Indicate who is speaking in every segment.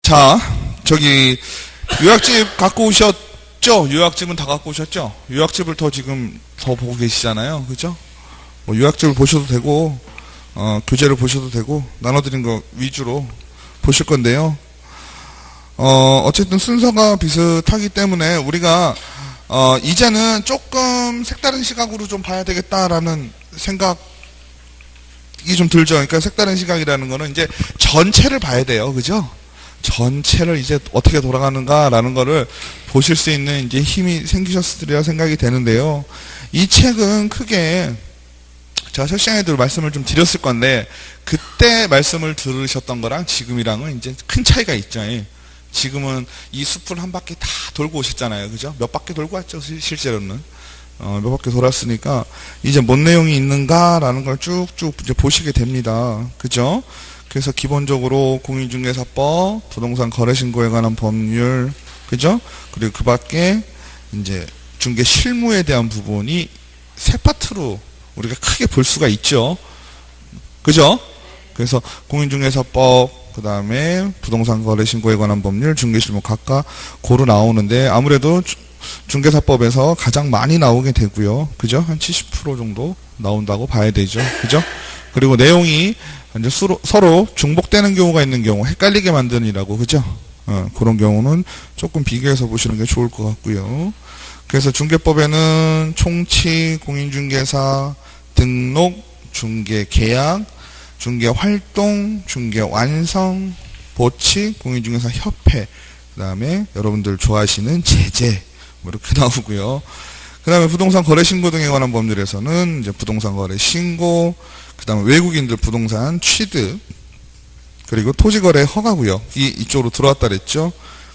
Speaker 1: 자, 저기 요약집 갖고 오셨죠? 요약집은 다 갖고 오셨죠? 요약집을 지금 더 보고 계시잖아요. 그죠? 뭐 요약집을 보셔도 되고 교재를 보셔도 되고 나눠드린 거 위주로 보실 건데요. 어쨌든 순서가 비슷하기 때문에 우리가 이제는 조금 색다른 시각으로 좀 봐야 되겠다라는 생각이 좀 들죠. 그러니까 색다른 시각이라는 거는 이제 전체를 봐야 돼요. 그죠? 전체를 이제 어떻게 돌아가는가라는 거를 보실 수 있는 이제 힘이 생기셨으리라 생각이 되는데요. 이 책은 크게 제가 첫 시간에도 말씀을 좀 드렸을 건데 그때 말씀을 들으셨던 거랑 지금이랑은 이제 큰 차이가 있죠. 지금은 이 숲을 한 바퀴 다 돌고 오셨잖아요. 그죠? 몇 바퀴 돌고 왔죠. 실제로는. 몇 바퀴 돌았으니까 이제 뭔 내용이 있는가라는 걸 쭉쭉 이제 보시게 됩니다. 그죠? 그래서 기본적으로 공인중개사법, 부동산 거래신고에 관한 법률, 그죠? 그리고 그 밖에 이제 중개 실무에 대한 부분이 세 파트로 우리가 크게 볼 수가 있죠. 그죠? 그래서 공인중개사법, 그 다음에 부동산 거래신고에 관한 법률, 중개실무 각각 고루 나오는데 아무래도 중개사법에서 가장 많이 나오게 되고요. 그죠? 한 70% 정도 나온다고 봐야 되죠. 그죠? 그리고 내용이 이제 서로 중복되는 경우가 있는 경우, 헷갈리게 만드느라고, 그죠? 그런 경우는 조금 비교해서 보시는 게 좋을 것 같고요. 그래서 중개법에는 총치, 공인중개사, 등록, 중개계약, 중개활동, 중개완성, 보칙, 공인중개사 협회, 그 다음에 여러분들 좋아하시는 제재, 뭐 이렇게 나오고요. 그 다음에 부동산 거래 신고 등에 관한 법률에서는 이제 부동산 거래 신고, 그 다음에 외국인들 부동산 취득, 그리고 토지 거래 허가구역, 이쪽으로 들어왔다 그랬죠.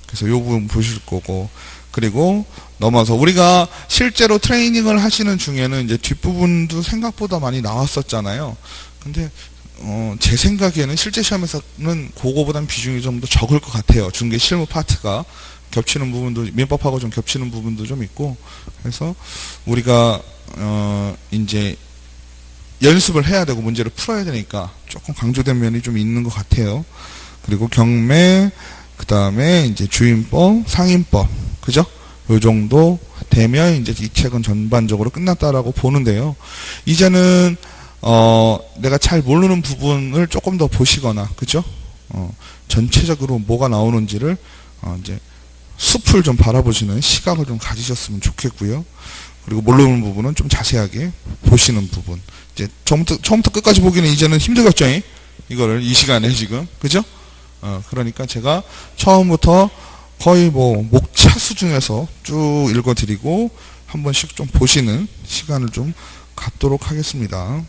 Speaker 1: 그래서 이 부분 보실 거고, 그리고 넘어서 우리가 실제로 트레이닝을 하시는 중에는 이제 뒷부분도 생각보다 많이 나왔었잖아요. 근데 제 생각에는 실제 시험에서는 그거보다는 비중이 좀 더 적을 것 같아요. 중개 실무 파트가 겹치는 부분도, 민법하고 좀 겹치는 부분도 좀 있고, 그래서 우리가 이제 연습을 해야 되고 문제를 풀어야 되니까 조금 강조된 면이 좀 있는 것 같아요. 그리고 경매, 그 다음에 이제 주임법, 상임법, 그죠? 요 정도 되면 이제 이 책은 전반적으로 끝났다라고 보는데요. 이제는 내가 잘 모르는 부분을 조금 더 보시거나, 그죠? 전체적으로 뭐가 나오는지를 이제 숲을 좀 바라보시는 시각을 좀 가지셨으면 좋겠고요. 그리고 모르는 부분은 좀 자세하게 보시는 부분. 이제 처음부터 끝까지 보기는 이제는 힘들겠죠? 이거를 이 시간에 지금, 그죠? 그러니까 제가 처음부터 거의 뭐 목차 수준에서 쭉 읽어드리고 한 번씩 좀 보시는 시간을 좀 갖도록 하겠습니다.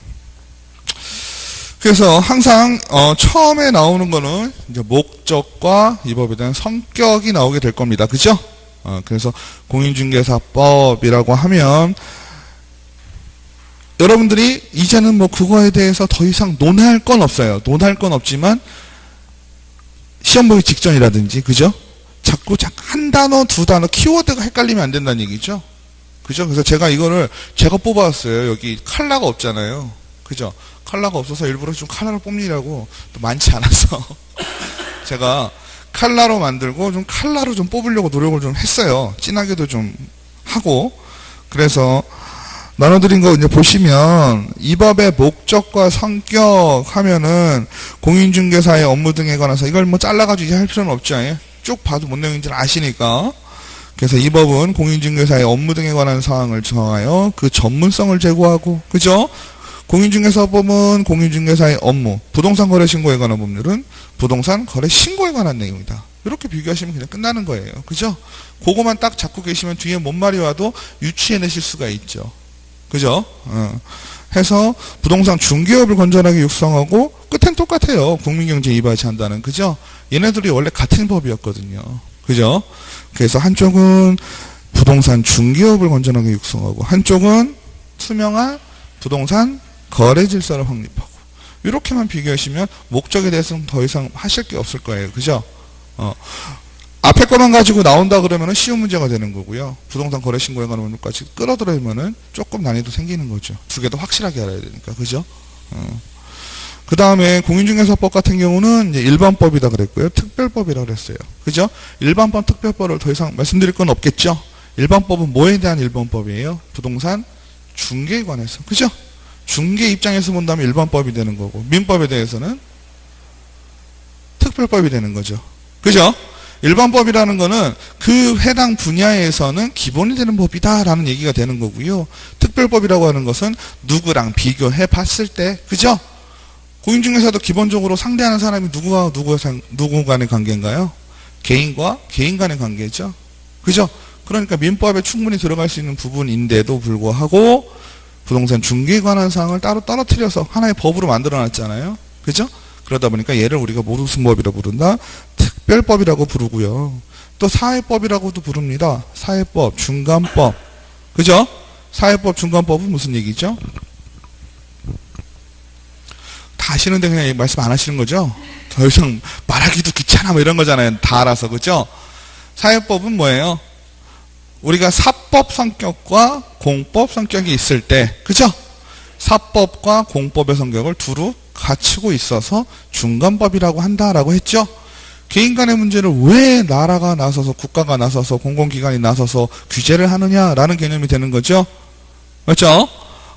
Speaker 1: 그래서 항상 처음에 나오는 거는 이제 목적과 이 법에 대한 성격이 나오게 될 겁니다. 그죠? 그래서 공인중개사법이라고 하면 여러분들이 이제는 뭐 그거에 대해서 더 이상 논할 건 없어요. 논할 건 없지만 시험 보기 직전이라든지, 그죠? 자꾸 한 단어, 두 단어, 키워드가 헷갈리면 안 된다는 얘기죠. 그죠? 그래서 제가 이거를 제가 뽑아왔어요. 여기 컬러가 없잖아요. 그죠? 컬러가 없어서 일부러 좀 컬러를 뽑느라고 또 많지 않아서 제가 컬러로 만들고 좀 컬러로 좀 뽑으려고 노력을 좀 했어요. 진하게도 좀 하고. 그래서 나눠드린 거 이제 보시면 이 법의 목적과 성격 하면은 공인중개사의 업무 등에 관해서 이걸 뭐 잘라가지고 이제 할 필요는 없죠. 쭉 봐도 뭔 내용인지를 아시니까. 그래서 이 법은 공인중개사의 업무 등에 관한 사항을 정하여 그 전문성을 제고하고, 그죠? 공인중개사법은 공인중개사의 업무, 부동산 거래 신고에 관한 법률은 부동산 거래 신고에 관한 내용이다. 이렇게 비교하시면 그냥 끝나는 거예요. 그죠? 그거만 딱 잡고 계시면 뒤에 뭔 말이 와도 유추해내실 수가 있죠. 그죠? 해서 부동산 중개업을 건전하게 육성하고 끝엔 똑같아요. 국민경제 이바지 한다는. 그죠? 얘네들이 원래 같은 법이었거든요. 그죠? 그래서 한쪽은 부동산 중개업을 건전하게 육성하고 한쪽은 투명한 부동산 거래 질서를 확립하고, 이렇게만 비교하시면 목적에 대해서는 더 이상 하실 게 없을 거예요. 그죠? 앞에 거만 가지고 나온다 그러면 쉬운 문제가 되는 거고요. 부동산 거래 신고에 관한 문제까지 끌어들이면은 조금 난이도 생기는 거죠. 두 개 더 확실하게 알아야 되니까. 그죠? 그 다음에 공인중개사법 같은 경우는 이제 일반법이다 그랬고요. 특별법이라고 그랬어요. 그죠? 일반법, 특별법을 더 이상 말씀드릴 건 없겠죠? 일반법은 뭐에 대한 일반법이에요? 부동산 중개에 관해서. 그죠? 중개 입장에서 본다면 일반법이 되는 거고, 민법에 대해서는 특별법이 되는 거죠. 그죠? 일반법이라는 거는 그 해당 분야에서는 기본이 되는 법이다라는 얘기가 되는 거고요. 특별법이라고 하는 것은 누구랑 비교해 봤을 때, 그죠? 공인중개사도 기본적으로 상대하는 사람이 누구 간의 관계인가요? 개인과 개인 간의 관계죠. 그죠? 그러니까 민법에 충분히 들어갈 수 있는 부분인데도 불구하고 부동산 중개에 관한 사항을 따로 떨어뜨려서 하나의 법으로 만들어 놨잖아요. 그죠? 그러다 보니까 얘를 우리가 무슨 법이라고 부른다? 특별법이라고 부르고요. 또 사회법이라고도 부릅니다. 사회법, 중간법. 그죠? 사회법, 중간법은 무슨 얘기죠? 다 아시는데 그냥 말씀 안 하시는 거죠? 더 이상 말하기도 귀찮아 뭐 이런 거잖아요. 다 알아서. 그죠? 사회법은 뭐예요? 우리가 사법 성격과 공법 성격이 있을 때, 그죠? 사법과 공법의 성격을 두루 갖추고 있어서 중간법이라고 한다라고 했죠? 개인 간의 문제를 왜 나라가 나서서, 국가가 나서서, 공공기관이 나서서 규제를 하느냐라는 개념이 되는 거죠? 맞죠?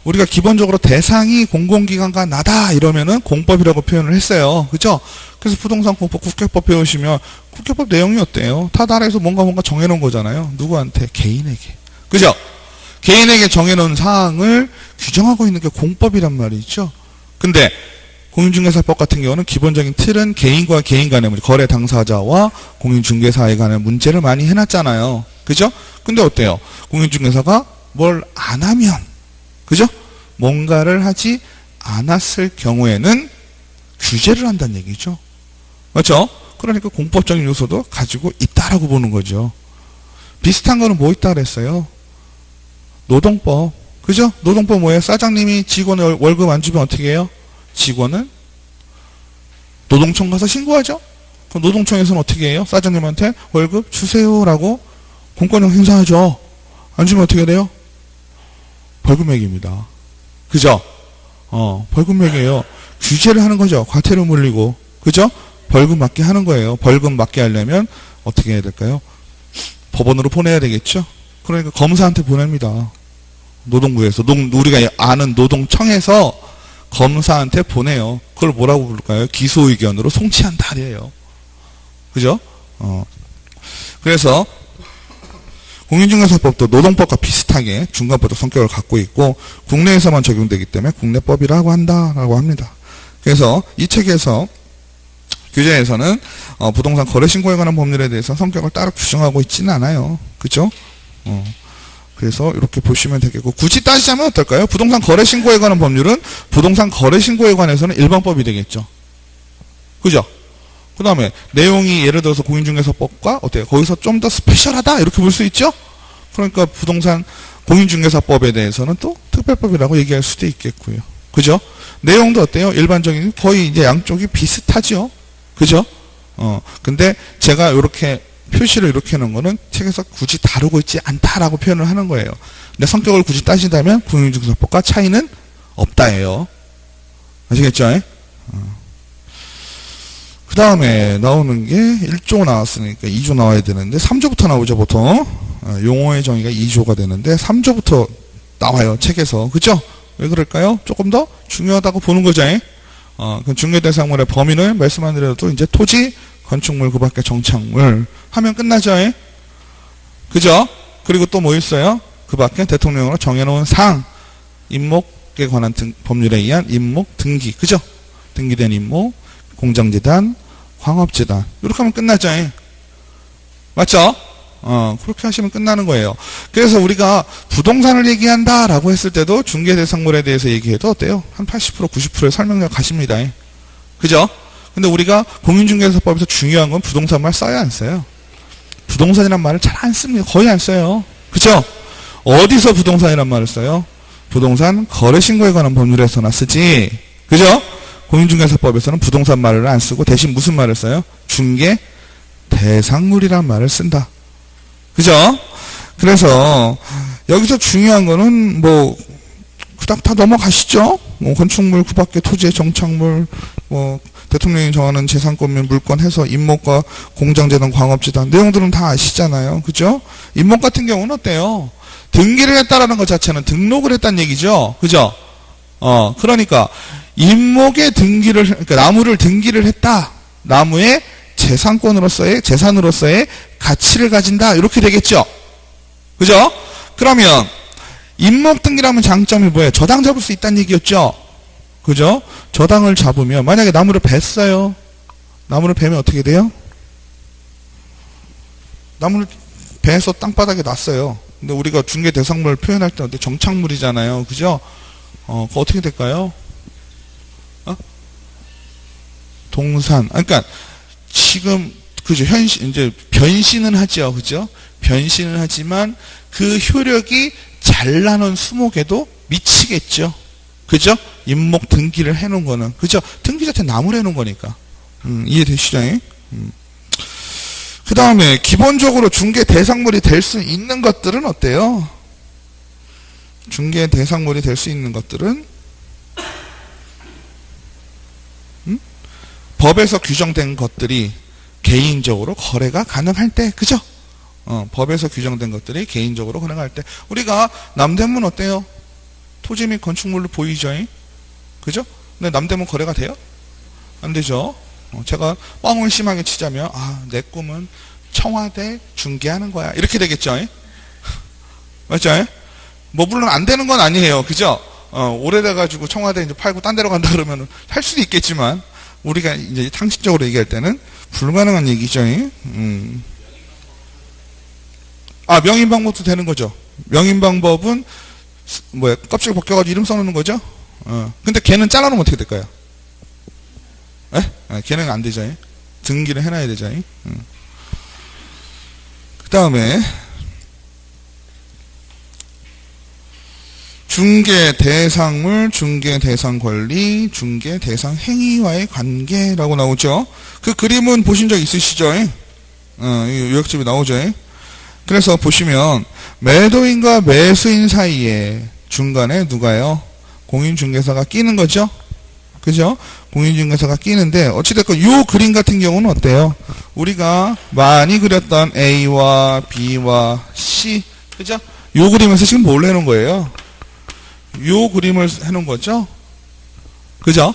Speaker 1: 우리가 기본적으로 대상이 공공기관과 나다 이러면은 공법이라고 표현을 했어요. 그죠? 그래서 부동산 공법, 국회법 배우시면 국회법 내용이 어때요? 타 나라에서 뭔가 정해놓은 거잖아요. 누구한테? 개인에게. 그죠? 개인에게 정해놓은 사항을 규정하고 있는 게 공법이란 말이죠. 근데 공인중개사법 같은 경우는 기본적인 틀은 개인과 개인 간의 문제, 거래 당사자와 공인중개사에 관한 문제를 많이 해놨잖아요. 그죠? 근데 어때요? 공인중개사가 뭘 안 하면, 그죠? 뭔가를 하지 않았을 경우에는 규제를 한다는 얘기죠. 맞죠? 그러니까 공법적인 요소도 가지고 있다라고 보는 거죠. 비슷한 거는 뭐 있다 그랬어요? 노동법. 그죠? 노동법 뭐예요? 사장님이 직원의 월급 안 주면 어떻게 해요? 직원은 노동청 가서 신고하죠? 그럼 노동청에서는 어떻게 해요? 사장님한테 월급 주세요라고 공권력 행사하죠. 안 주면 어떻게 돼요? 벌금 매깁니다. 그죠? 벌금 매겨요. 규제를 하는 거죠. 과태료 물리고. 그죠? 벌금 맞게 하는 거예요. 벌금 맞게 하려면 어떻게 해야 될까요? 법원으로 보내야 되겠죠? 그러니까 검사한테 보냅니다. 노동부에서. 우리가 아는 노동청에서 검사한테 보내요. 그걸 뭐라고 부를까요? 기소의견으로 송치한다. 이래요. 그죠? 그래서 공인중개사법도 노동법과 비슷하게 중간법적 성격을 갖고 있고 국내에서만 적용되기 때문에 국내법이라고 한다라고 합니다. 그래서 이 책에서 규제에서는 부동산 거래신고에 관한 법률에 대해서 성격을 따로 규정하고 있지는 않아요. 그죠? 그래서 이렇게 보시면 되겠고 굳이 따지자면 어떨까요? 부동산 거래신고에 관한 법률은 부동산 거래신고에 관해서는 일반법이 되겠죠. 그죠? 그 다음에 내용이 예를 들어서 공인중개사법과 어때요? 거기서 좀 더 스페셜하다 이렇게 볼 수 있죠? 그러니까 부동산 공인중개사법에 대해서는 또 특별법이라고 얘기할 수도 있겠고요. 그죠? 내용도 어때요? 일반적인 거의 이제 양쪽이 비슷하죠? 그죠? 근데 제가 이렇게 표시를 이렇게 해놓은 거는 책에서 굳이 다루고 있지 않다라고 표현을 하는 거예요. 근데 성격을 굳이 따진다면 공인중개사법과 차이는 없다예요. 아시겠죠? 그 다음에 나오는 게 1조 나왔으니까 2조 나와야 되는데 3조부터 나오죠 보통. 용어의 정의가 2조가 되는데 3조부터 나와요 책에서. 그죠? 왜 그럴까요? 조금 더 중요하다고 보는 거죠. 그 중개대상물의 범위는 말씀한 대로 이제 토지, 건축물, 그 밖에 정착물 하면 끝나죠. 그죠? 그리고 또 뭐 있어요? 그 밖에 대통령으로 정해놓은 사항, 임목에 관한 법률에 의한 임목 등기. 그죠? 등기된 임목, 공장재단, 광업재단 이렇게 하면 끝나죠. 맞죠? 그렇게 하시면 끝나는 거예요. 그래서 우리가 부동산을 얘기한다라고 했을 때도 중개대상물에 대해서 얘기해도 어때요? 한 80%, 90%의 설명력 가십니다. 그죠? 근데 우리가 공인중개사법에서 중요한 건 부동산 말 써요, 안 써요? 부동산이란 말을 잘 안 씁니다. 거의 안 써요. 그죠? 어디서 부동산이란 말을 써요? 부동산 거래신고에 관한 법률에서나 쓰지. 그죠? 공인중개사법에서는 부동산 말을 안 쓰고 대신 무슨 말을 써요? 중개 대상물이란 말을 쓴다. 그죠? 그래서 여기서 중요한 거는 뭐 그닥 다 넘어가시죠? 뭐 건축물, 그 밖에 토지의 정착물, 뭐 대통령이 정하는 재산권 및 물권 해서 임목과 공장재단, 광업재단 내용들은 다 아시잖아요. 그죠? 임목 같은 경우는 어때요? 등기를 했다라는 것 자체는 등록을 했다는 얘기죠. 그죠? 그러니까 임목의 등기를, 그러니까 나무를 등기를 했다. 나무의 재산권으로서의, 재산으로서의 가치를 가진다. 이렇게 되겠죠. 그죠? 그러면 임목 등기라면 장점이 뭐예요? 저당 잡을 수 있다는 얘기였죠. 그죠? 저당을 잡으면 만약에 나무를 뱄어요. 나무를 베면 어떻게 돼요? 나무를 베서 땅바닥에 놨어요. 근데 우리가 중개 대상물 표현할 때 정착물이잖아요. 그죠? 그거 어떻게 될까요? 동산. 그러니까 지금 그죠? 이제 변신은 하죠. 그죠? 변신은 하지만 그 효력이 잘 나눈 수목에도 미치겠죠. 그죠? 임목 등기를 해놓은 거는. 그죠? 등기 자체 나무를 해놓은 거니까. 이해되시죠? 그 다음에 기본적으로 중개 대상물이 될 수 있는 것들은 어때요? 중개 대상물이 될 수 있는 것들은 법에서 규정된 것들이 개인적으로 거래가 가능할 때, 그죠? 법에서 규정된 것들이 개인적으로 가능할 때. 우리가 남대문 어때요? 토지 및 건축물로 보이죠? 그죠? 근데 남대문 거래가 돼요? 안 되죠? 제가 뻥을 심하게 치자면, 내 꿈은 청와대 중개하는 거야. 이렇게 되겠죠? 맞죠? 뭐, 물론 안 되는 건 아니에요. 그죠? 오래돼가지고 청와대 이제 팔고 딴 데로 간다 그러면 할 수도 있겠지만, 우리가 이제 상식적으로 얘기할 때는 불가능한 얘기죠. 명인 방법도 되는 거죠. 명인 방법은 뭐야? 껍질 벗겨가지고 이름 써놓는 거죠. 근데 걔는 잘라놓으면 어떻게 될까요? 걔는 안 되죠. 등기를 해놔야 되죠. 그 다음에 중개 대상물, 중개 대상 권리, 중개 대상 행위와의 관계라고 나오죠. 그 그림은 보신 적 있으시죠? 요약집에 나오죠. 그래서 보시면 매도인과 매수인 사이에 중간에 누가요? 공인중개사가 끼는 거죠. 그죠? 공인중개사가 끼는데 어찌됐건 요 그림 같은 경우는 어때요? 우리가 많이 그렸던 A와 B와 C, 그죠? 요 그림에서 지금 뭘 해놓은 거예요? 요 그림을 해놓은 거죠? 그죠?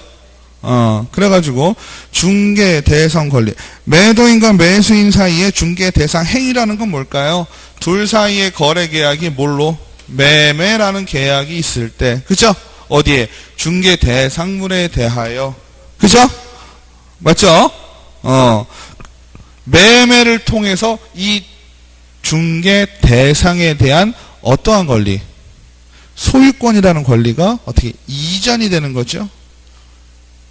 Speaker 1: 그래가지고 중개 대상 권리, 매도인과 매수인 사이에 중개 대상 행위라는 건 뭘까요? 둘 사이의 거래 계약이 뭘로? 매매라는 계약이 있을 때, 그죠? 어디에? 중개 대상물에 대하여, 그죠? 맞죠? 매매를 통해서 이 중개 대상에 대한 어떠한 권리, 소유권이라는 권리가 어떻게 이전이 되는 거죠?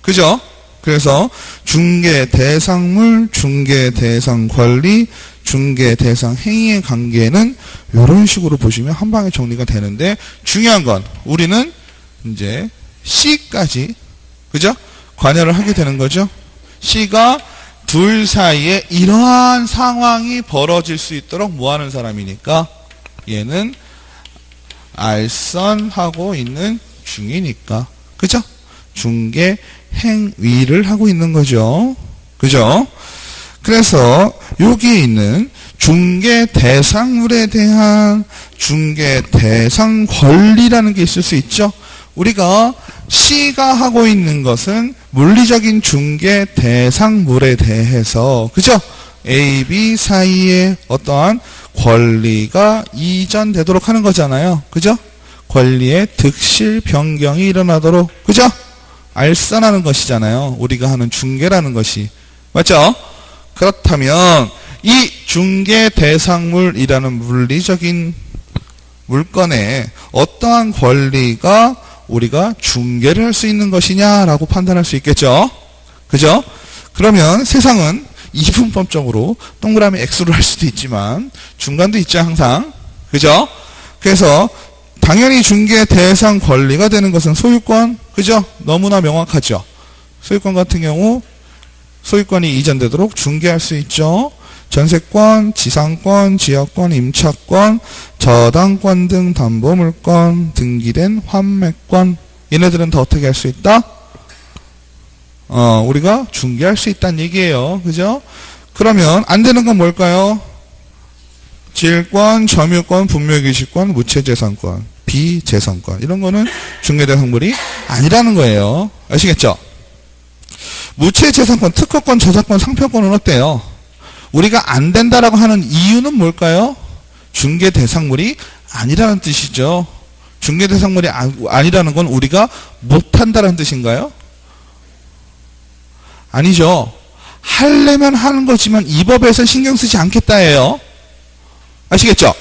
Speaker 1: 그죠? 그래서 중개 대상물, 중개 대상 권리, 중개 대상 행위의 관계는 이런 식으로 보시면 한 방에 정리가 되는데, 중요한 건 우리는 이제 C까지, 그죠? 관여를 하게 되는 거죠. C가 둘 사이에 이러한 상황이 벌어질 수 있도록 뭐 하는 사람이니까? 얘는 알선하고 있는 중이니까. 그죠? 중개 행위를 하고 있는 거죠. 그죠? 그래서 여기에 있는 중개 대상물에 대한 중개 대상 권리라는 게 있을 수 있죠. 우리가 C가 하고 있는 것은 물리적인 중개 대상물에 대해서, 그죠? A, B 사이에 어떠한 권리가 이전되도록 하는 거잖아요. 그죠? 권리의 득실 변경이 일어나도록, 그죠? 알선하는 것이잖아요. 우리가 하는 중개라는 것이. 맞죠? 그렇다면 이 중개 대상물이라는 물리적인 물건에 어떠한 권리가 우리가 중개를 할 수 있는 것이냐라고 판단할 수 있겠죠. 그죠? 그러면 세상은 이분법적으로 동그라미 X로 할 수도 있지만 중간도 있죠, 항상. 그죠? 그래서 당연히 중개 대상 권리가 되는 것은 소유권, 그죠? 너무나 명확하죠. 소유권 같은 경우 소유권이 이전되도록 중개할 수 있죠. 전세권, 지상권, 지역권, 임차권, 저당권 등 담보물권, 등기된 환매권, 얘네들은 더 어떻게 할 수 있다? 우리가 중개할 수 있다는 얘기예요. 그죠? 그러면 안 되는 건 뭘까요? 질권, 점유권, 분묘기시권, 무채재산권, 비재산권. 이런 거는 중개대상물이 아니라는 거예요. 아시겠죠? 무채재산권, 특허권, 저작권, 상표권은 어때요? 우리가 안 된다라고 하는 이유는 뭘까요? 중개대상물이 아니라는 뜻이죠. 중개대상물이 아니라는 건 우리가 못한다는 뜻인가요? 아니죠. 하려면 하는 거지만 이 법에서 신경 쓰지 않겠다예요. 아시겠죠?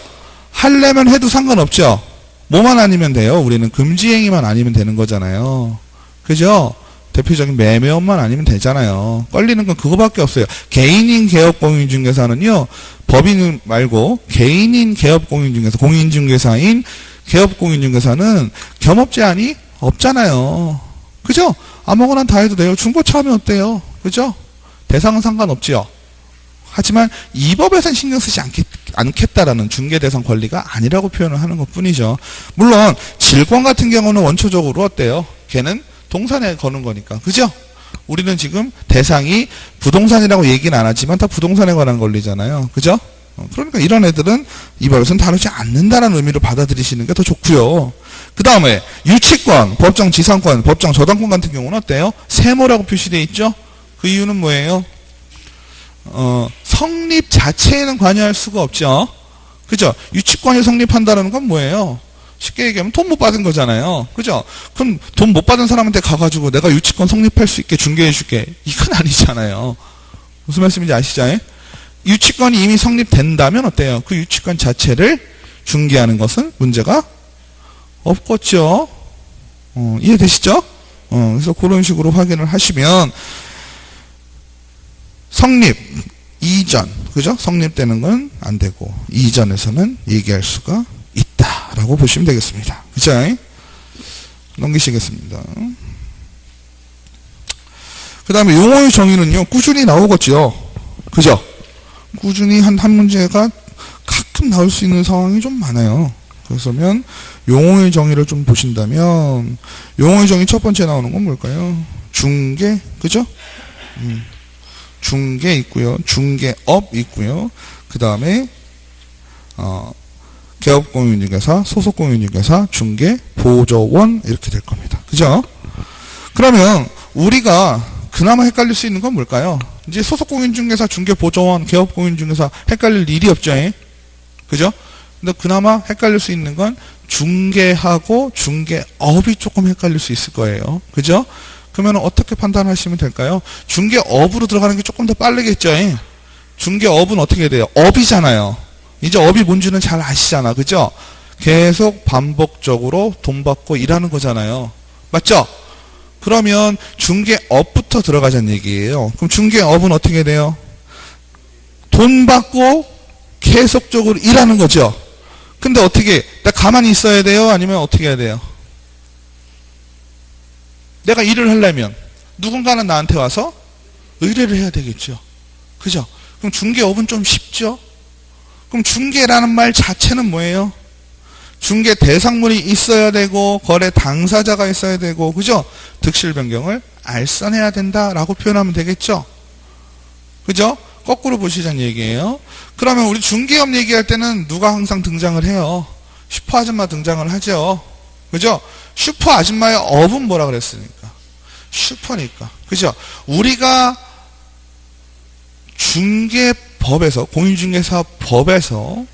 Speaker 1: 하려면 해도 상관없죠. 뭐만 아니면 돼요? 우리는 금지행위만 아니면 되는 거잖아요. 그죠? 대표적인 매매업만 아니면 되잖아요. 걸리는 건 그거밖에 없어요. 개인인 개업공인중개사는요, 법인 말고 개인인 개업공인중개사, 공인중개사인 개업공인중개사는 겸업 제한이 없잖아요. 그죠? 아무거나 다 해도 돼요. 중고차 하면 어때요? 그죠? 대상은 상관없지요. 하지만 이 법에서는 신경 쓰지 않겠다라는 중개대상 권리가 아니라고 표현을 하는 것 뿐이죠. 물론 질권 같은 경우는 원초적으로 어때요? 걔는 동산에 거는 거니까. 그죠? 우리는 지금 대상이 부동산이라고 얘기는 안 하지만 다 부동산에 관한 권리잖아요. 그죠? 그러니까 이런 애들은 이 법에서는 다루지 않는다는 의미로 받아들이시는 게 더 좋고요. 그 다음에 유치권, 법정 지상권, 법정 저당권 같은 경우는 어때요? 세모라고 표시되어 있죠? 그 이유는 뭐예요? 성립 자체에는 관여할 수가 없죠. 그죠? 유치권이 성립한다는 건 뭐예요? 쉽게 얘기하면 돈 못 받은 거잖아요. 그죠? 그럼 돈 못 받은 사람한테 가가지고 내가 유치권 성립할 수 있게 중개해 줄게. 이건 아니잖아요. 무슨 말씀인지 아시죠? 유치권이 이미 성립된다면 어때요? 그 유치권 자체를 중개하는 것은 문제가 없겠죠. 이해되시죠? 그래서 그런 식으로 확인을 하시면 성립 이전, 그죠? 성립되는 건 안 되고 이전에서는 얘기할 수가 있다라고 보시면 되겠습니다. 그죠? 넘기시겠습니다. 그 다음에 용어의 정의는요, 꾸준히 나오겠죠. 그죠? 꾸준히 한 문제가 가끔 나올 수 있는 상황이 좀 많아요. 그래서면 용어의 정의를 좀 보신다면 용어의 정의 첫 번째 나오는 건 뭘까요? 중개, 그죠? 중개 있고요. 중개업 있고요. 그 다음에 개업공인중개사, 소속공인중개사, 중개, 보조원 이렇게 될 겁니다. 그죠? 그러면 우리가 그나마 헷갈릴 수 있는 건 뭘까요? 이제 소속공인중개사, 중개, 보조원, 개업공인중개사 헷갈릴 일이 없죠. 그죠? 근데 그나마 헷갈릴 수 있는 건 중개하고 중개업이 조금 헷갈릴 수 있을 거예요. 그죠? 그러면 어떻게 판단하시면 될까요? 중개업으로 들어가는 게 조금 더 빠르겠죠. 중개업은 어떻게 돼요? 업이잖아요. 이제 업이 뭔지는 잘 아시잖아. 그죠? 계속 반복적으로 돈 받고 일하는 거잖아요. 맞죠? 그러면 중개업부터 들어가자는 얘기예요. 그럼 중개업은 어떻게 돼요? 돈 받고 계속적으로 일하는 거죠. 근데 어떻게, 나 가만히 있어야 돼요? 아니면 어떻게 해야 돼요? 내가 일을 하려면 누군가는 나한테 와서 의뢰를 해야 되겠죠. 그죠? 그럼 중개업은 좀 쉽죠? 그럼 중개라는 말 자체는 뭐예요? 중개 대상물이 있어야 되고 거래 당사자가 있어야 되고, 그죠? 득실 변경을 알선해야 된다라고 표현하면 되겠죠? 그죠? 거꾸로 보시자는 얘기예요. 그러면 우리 중개업 얘기할 때는 누가 항상 등장을 해요? 슈퍼 아줌마 등장을 하죠. 그죠? 슈퍼 아줌마의 업은 뭐라 그랬으니까? 슈퍼니까. 그죠? 우리가 중개법에서, 공인중개사 법에서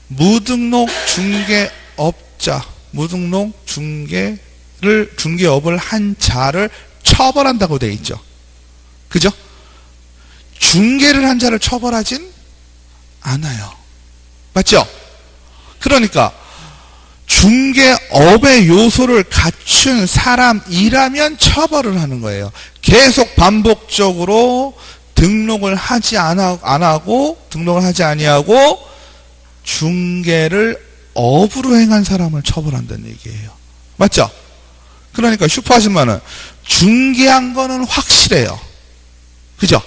Speaker 1: 무등록 중개업자, 무등록 중개업을 한 자를 처벌한다고 되어 있죠. 그죠? 중개를 한 자를 처벌하진 않아요. 맞죠? 그러니까 중개업의 요소를 갖춘 사람이라면 처벌을 하는 거예요. 계속 반복적으로 등록을 하지 등록을 하지 아니하고 중개를 업으로 행한 사람을 처벌한다는 얘기예요. 맞죠? 그러니까 슈퍼 아줌마는 중개한 거는 확실해요. 그죠?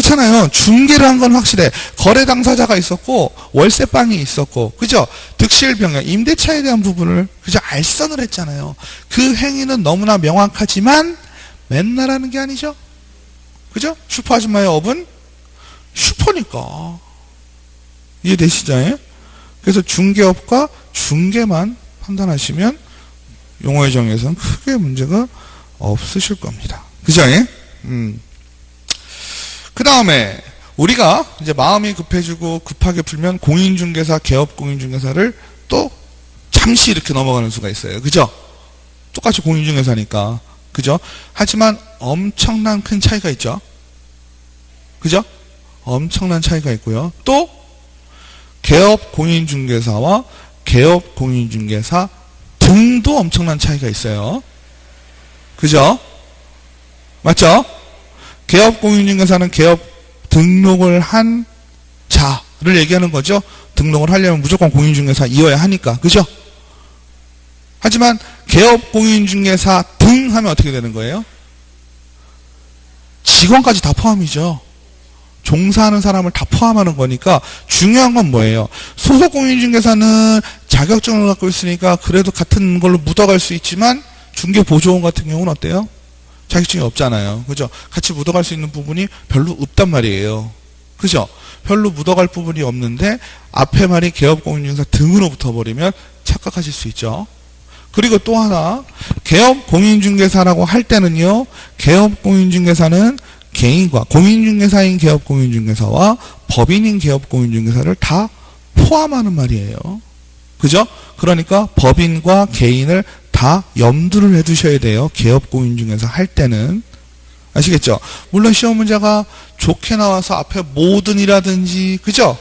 Speaker 1: 그렇잖아요. 중개를 한 건 확실해. 거래 당사자가 있었고 월세방이 있었고, 그죠? 득실 병역, 임대차에 대한 부분을 그죠? 알선을 했잖아요. 그 행위는 너무나 명확하지만 맨날 하는 게 아니죠. 그죠? 슈퍼 아줌마의 업은 슈퍼니까. 이해되시죠? 예? 그래서 중개업과 중개만 판단하시면 용어의 정의에서는 크게 문제가 없으실 겁니다. 그죠? 예? 그 다음에 우리가 이제 마음이 급해지고 급하게 풀면 공인중개사, 개업공인중개사를 또 잠시 이렇게 넘어가는 수가 있어요. 그죠? 똑같이 공인중개사니까. 그죠? 하지만 엄청난 큰 차이가 있죠. 그죠? 엄청난 차이가 있고요. 또 개업공인중개사와 개업공인중개사 등도 엄청난 차이가 있어요. 그죠? 맞죠? 개업공인중개사는 개업 등록을 한 자를 얘기하는 거죠. 등록을 하려면 무조건 공인중개사이어야 하니까. 그죠? 하지만 개업공인중개사 등 하면 어떻게 되는 거예요? 직원까지 다 포함이죠. 종사하는 사람을 다 포함하는 거니까 중요한 건 뭐예요? 소속 공인중개사는 자격증을 갖고 있으니까 그래도 같은 걸로 묻어갈 수 있지만 중개보조원 같은 경우는 어때요? 자격증이 없잖아요. 그죠? 같이 묻어갈 수 있는 부분이 별로 없단 말이에요. 그죠? 별로 묻어갈 부분이 없는데 앞에 말이 개업공인중개사 등으로 붙어버리면 착각하실 수 있죠. 그리고 또 하나, 개업공인중개사라고 할 때는요, 개업공인중개사는 개인과 공인중개사인 개업공인중개사와 법인인 개업공인중개사를 다 포함하는 말이에요. 그죠? 그러니까 법인과 개인을 다 염두를 해두셔야 돼요. 개업공인중개사 할 때는. 아시겠죠? 물론 시험 문제가 좋게 나와서 앞에 모든이라든지, 그죠?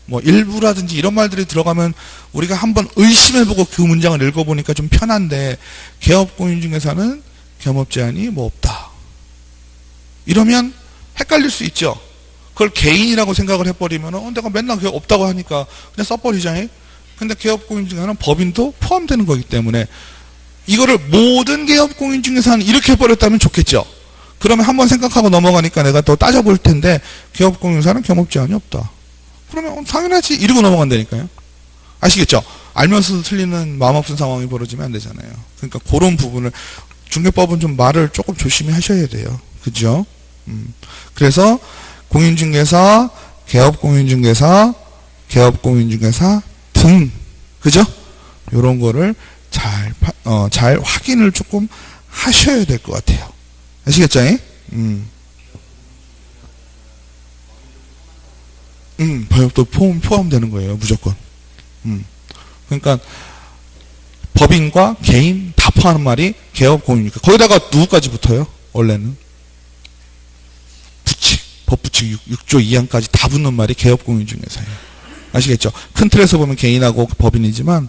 Speaker 1: 뭐 일부라든지 이런 말들이 들어가면 우리가 한번 의심해보고 그 문장을 읽어보니까 좀 편한데, 개업공인중개사는 겸업제한이 뭐 없다. 이러면 헷갈릴 수 있죠. 그걸 개인이라고 생각을 해버리면 내가 맨날 그게 없다고 하니까 그냥 써버리잖아요. 근데 개업공인중개사는 법인도 포함되는 거기 때문에 이거를 모든 개업공인중개사는 이렇게 해버렸다면 좋겠죠. 그러면 한번 생각하고 넘어가니까 내가 또 따져볼 텐데 개업공인중개사는 겸업제한이 없다. 그러면 당연하지 이러고 넘어간다니까요. 아시겠죠? 알면서도 틀리는 마음 없는 상황이 벌어지면 안 되잖아요. 그러니까 그런 부분을 중개법은 좀 말을 조금 조심히 하셔야 돼요. 그죠? 그래서 공인중개사, 개업공인중개사, 개업공인중개사 등, 그죠? 요런 거를 잘 확인을 조금 하셔야 될 것 같아요. 아시겠죠? 법도 포함되는 거예요. 무조건. 그러니까 법인과 개인 다 포함하는 말이 개업공인이니까 거기다가 누구까지 붙어요? 원래는 법부칙 6조 2항까지 다 붙는 말이 개업공인중개사예요. 아시겠죠? 큰 틀에서 보면 개인하고 법인이지만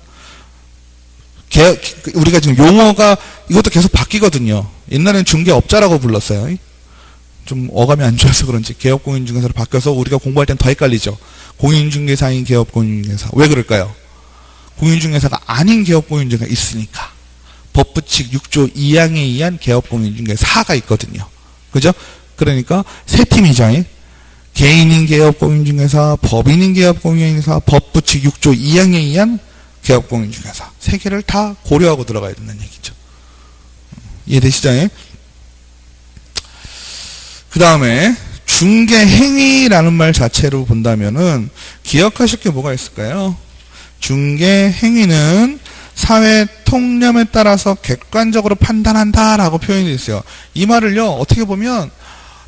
Speaker 1: 우리가 지금 용어가 이것도 계속 바뀌거든요. 옛날에는 중개업자라고 불렀어요. 좀 어감이 안 좋아서 그런지 개업공인중개사로 바뀌어서 우리가 공부할 땐 더 헷갈리죠. 공인중개사인 개업공인중개사. 왜 그럴까요? 공인중개사가 아닌 개업공인중개사가 있으니까. 법부칙 6조 2항에 의한 개업공인중개사가 있거든요. 그죠? 그러니까 세 팀이죠. 개인인 개업공인중개사, 법인인 개업공인중개사, 법부칙 6조 2항에 의한 개업공인중개사. 세 개를 다 고려하고 들어가야 된다는 얘기죠. 이해되시죠? 그 다음에 중개행위라는 말 자체로 본다면은 기억하실 게 뭐가 있을까요? 중개행위는 사회 통념에 따라서 객관적으로 판단한다라고 표현이 되어 있어요. 이 말을요, 어떻게 보면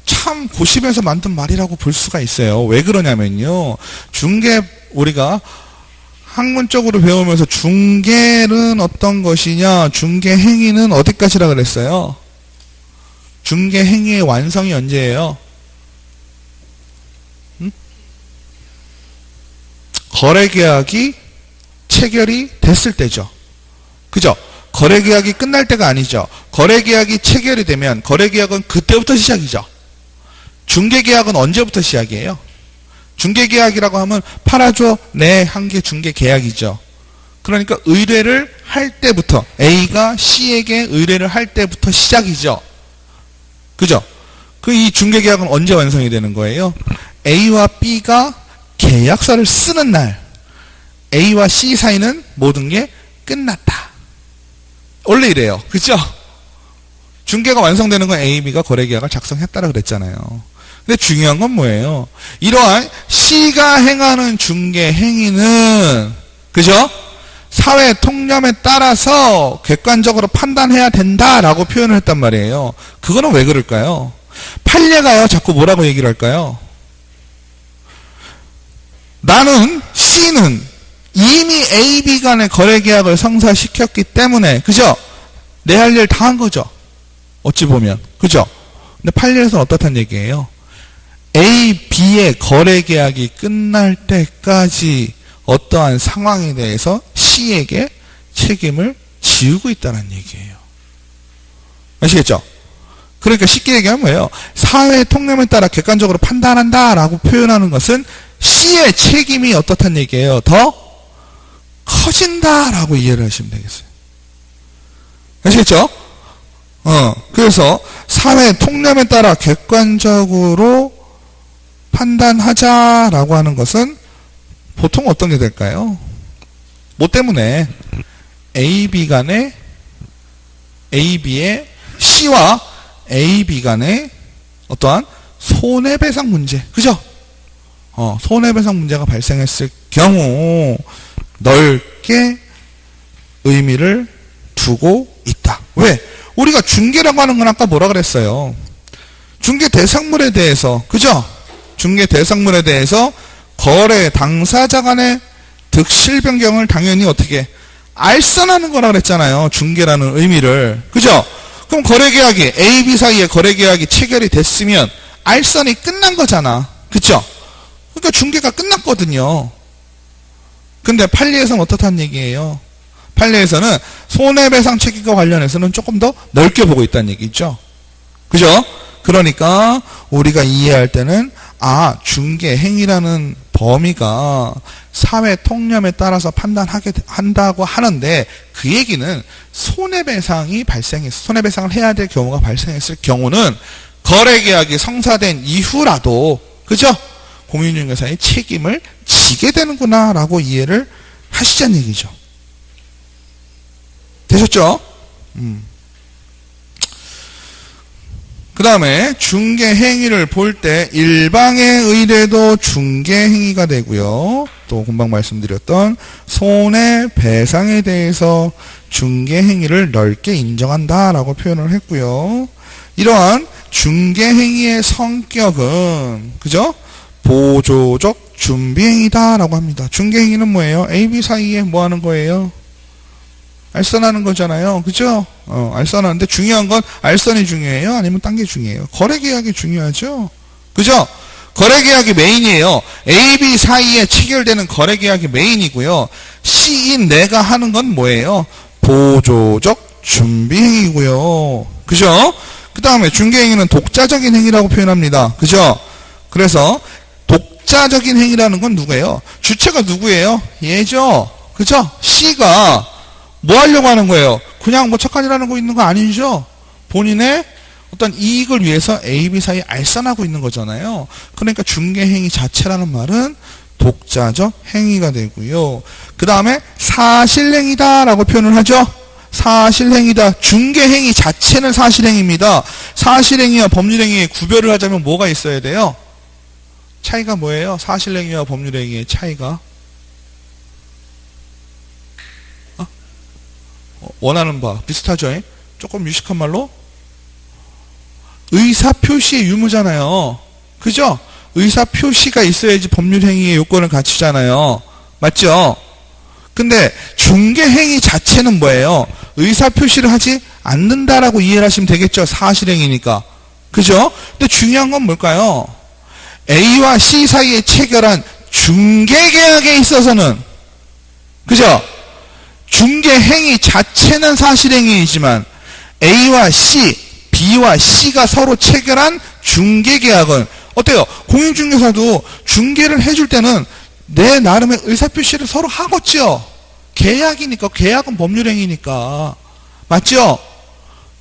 Speaker 1: 참 고심해서 만든 말이라고 볼 수가 있어요. 왜 그러냐면요. 우리가 학문적으로 배우면서 중개는 어떤 것이냐, 중개행위는 어디까지라 그랬어요? 중개행위의 완성이 언제예요? 거래계약이 체결이 됐을 때죠. 그죠? 거래계약이 끝날 때가 아니죠. 거래계약이 체결이 되면 거래계약은 그때부터 시작이죠. 중개계약은 언제부터 시작이에요? 중개계약이라고 하면 팔아줘, 네, 한 게 중개계약이죠. 그러니까 의뢰를 할 때부터, A가 C에게 의뢰를 할 때부터 시작이죠. 그죠? 그 이 중개계약은 언제 완성이 되는 거예요? A와 B가 계약서를 쓰는 날 A와 C 사이는 모든 게 끝났다. 원래 이래요. 그죠? 중개가 완성되는 건 A, B가 거래계약을 작성했다라 그랬잖아요. 근데 중요한 건 뭐예요? 이러한 C가 행하는 중개 행위는 그죠? 사회 통념에 따라서 객관적으로 판단해야 된다라고 표현을 했단 말이에요. 그거는 왜 그럴까요? 판례가요 자꾸 뭐라고 얘기를 할까요? 나는 C는 이미 A, B 간의 거래계약을 성사시켰기 때문에 그죠? 내 할 일 다 한 거죠. 어찌 보면 그죠? 근데 판례에서는 어떻다는 얘기예요? A, B의 거래계약이 끝날 때까지 어떠한 상황에 대해서 C에게 책임을 지우고 있다는 얘기예요. 아시겠죠? 그러니까 쉽게 얘기하면 뭐예요? 사회 통념에 따라 객관적으로 판단한다 라고 표현하는 것은 C의 책임이 어떻다는 얘기예요? 더 커진다 라고 이해를 하시면 되겠어요. 아시겠죠? 그래서 사회 통념에 따라 객관적으로 판단하자라고 하는 것은 보통 어떤 게 될까요? 뭐 때문에 AB 간의 AB의 C와 AB 간의 어떠한 손해배상 문제, 그죠? 손해배상 문제가 발생했을 경우 넓게 의미를 두고 있다. 왜? 우리가 중개라고 하는 건 아까 뭐라 그랬어요? 중개 대상물에 대해서, 그죠? 중개 대상물에 대해서 거래 당사자 간의 득실 변경을 당연히 어떻게 알선하는 거라 그랬잖아요. 중개라는 의미를. 그죠? 그럼 거래계약이 A, B 사이에 거래계약이 체결이 됐으면 알선이 끝난 거잖아. 그쵸? 그러니까 중개가 끝났거든요. 근데 판례에서는 어떻다는 얘기예요? 판례에서는 손해배상 책임과 관련해서는 조금 더 넓게 보고 있다는 얘기죠. 그죠? 그러니까 우리가 이해할 때는 중개 행위라는 범위가 사회 통념에 따라서 판단하게 한다고 하는데 그 얘기는 손해배상이 손해배상을 해야 될 경우가 발생했을 경우는 거래계약이 성사된 이후라도 그죠? 공인중개사의 책임을 지게 되는구나 라고 이해를 하시자는 얘기죠. 되셨죠? 그 다음에 중개행위를 볼 때 일방의 의뢰도 중개행위가 되고요. 또 금방 말씀드렸던 손해배상에 대해서 중개행위를 넓게 인정한다라고 표현을 했고요. 이러한 중개행위의 성격은 그죠? 보조적 준비행위다라고 합니다. 중개행위는 뭐예요? A, B 사이에 뭐 하는 거예요? 알선하는 거잖아요. 그죠? 알선하는데 중요한 건 알선이 중요해요? 아니면 딴 게 중요해요? 거래계약이 중요하죠? 그죠? 거래계약이 메인이에요. A, B 사이에 체결되는 거래계약이 메인이고요. C인 내가 하는 건 뭐예요? 보조적 준비행위고요. 그죠? 그 다음에 중개행위는 독자적인 행위라고 표현합니다. 그죠? 그래서 독자적인 행위라는 건 누구예요? 주체가 누구예요? 얘죠? 그죠? C가 뭐 하려고 하는 거예요? 그냥 뭐 착한 일 하는 거 있는 거 아니죠? 본인의 어떤 이익을 위해서 A, B 사이에 알선하고 있는 거잖아요. 그러니까 중개행위 자체라는 말은 독자적 행위가 되고요. 그 다음에 사실행위다 라고 표현을 하죠. 사실행위다. 중개행위 자체는 사실행위입니다. 사실행위와 법률행위의 구별을 하자면 뭐가 있어야 돼요? 차이가 뭐예요? 사실행위와 법률행위의 차이가? 원하는 바 비슷하죠? 조금 유식한 말로 의사표시의 유무잖아요. 그죠? 의사표시가 있어야지 법률행위의 요건을 갖추잖아요. 맞죠? 근데 중개행위 자체는 뭐예요? 의사표시를 하지 않는다라고 이해를 하시면 되겠죠? 사실행위니까. 그죠? 근데 중요한 건 뭘까요? A와 C 사이에 체결한 중개계약에 있어서는 그죠? 중개행위 자체는 사실행위이지만 A와 C, B와 C가 서로 체결한 중개계약은 어때요? 공인중개사도 중개를 해줄 때는 내 나름의 의사표시를 서로 하겠죠. 계약이니까. 계약은 법률행위니까. 맞죠?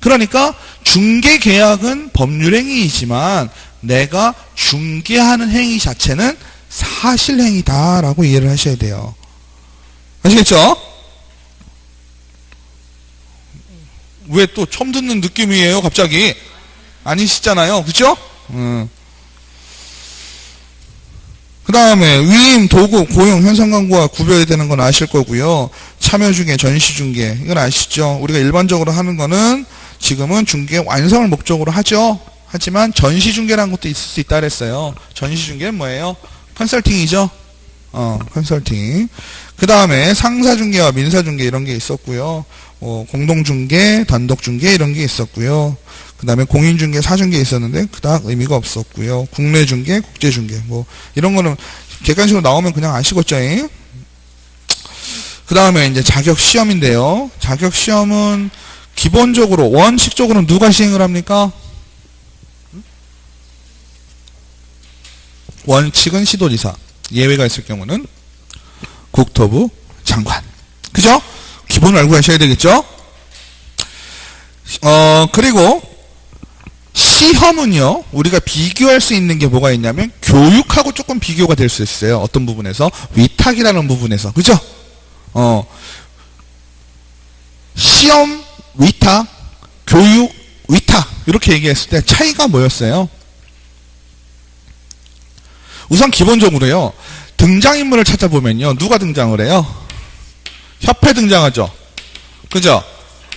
Speaker 1: 그러니까 중개계약은 법률행위이지만 내가 중개하는 행위 자체는 사실행위다라고 이해를 하셔야 돼요. 아시겠죠? 왜 또 처음 듣는 느낌이에요 갑자기? 아니시잖아요. 그죠? 그 다음에 위임, 도구, 고용, 현상광고와 구별이 되는 건 아실 거고요. 참여중개, 전시중개 이건 아시죠? 우리가 일반적으로 하는 거는 지금은 중개 완성을 목적으로 하죠. 하지만 전시중개라는 것도 있을 수 있다 그랬어요. 전시중개는 뭐예요? 컨설팅이죠. 컨설팅. 그 다음에 상사중개와 민사중개 이런 게 있었고요. 공동중개, 단독중개 이런 게 있었고요. 그 다음에 공인중개, 사중개 있었는데 그닥 의미가 없었고요. 국내중개, 국제중개 뭐 이런 거는 객관식으로 나오면 그냥 아시겠죠? 그 다음에 이제 자격시험인데요. 자격시험은 기본적으로 원칙적으로 누가 시행을 합니까? 원칙은 시도지사, 예외가 있을 경우는 국토부 장관. 그죠? 기본을 알고 가셔야 되겠죠? 그리고 시험은요, 우리가 비교할 수 있는 게 뭐가 있냐면 교육하고 조금 비교가 될 수 있어요. 어떤 부분에서? 위탁이라는 부분에서. 그죠? 시험, 위탁, 교육, 위탁 이렇게 얘기했을 때 차이가 뭐였어요? 우선 기본적으로요, 등장인물을 찾아보면요, 누가 등장을 해요? 협회 등장하죠. 그죠?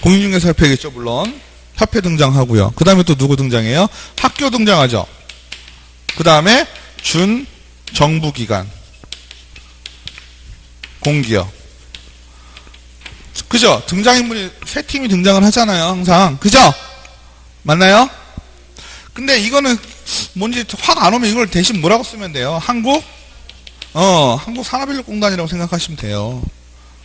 Speaker 1: 공인중개사협회겠죠, 물론. 협회 등장하고요. 그 다음에 또 누구 등장해요? 학교 등장하죠. 그 다음에 준정부기관, 공기업. 그죠? 등장인물이 세 팀이 등장을 하잖아요, 항상. 그죠? 맞나요? 근데 이거는 뭔지 확 안 오면 이걸 대신 뭐라고 쓰면 돼요? 한국산업인력공단이라고 생각하시면 돼요.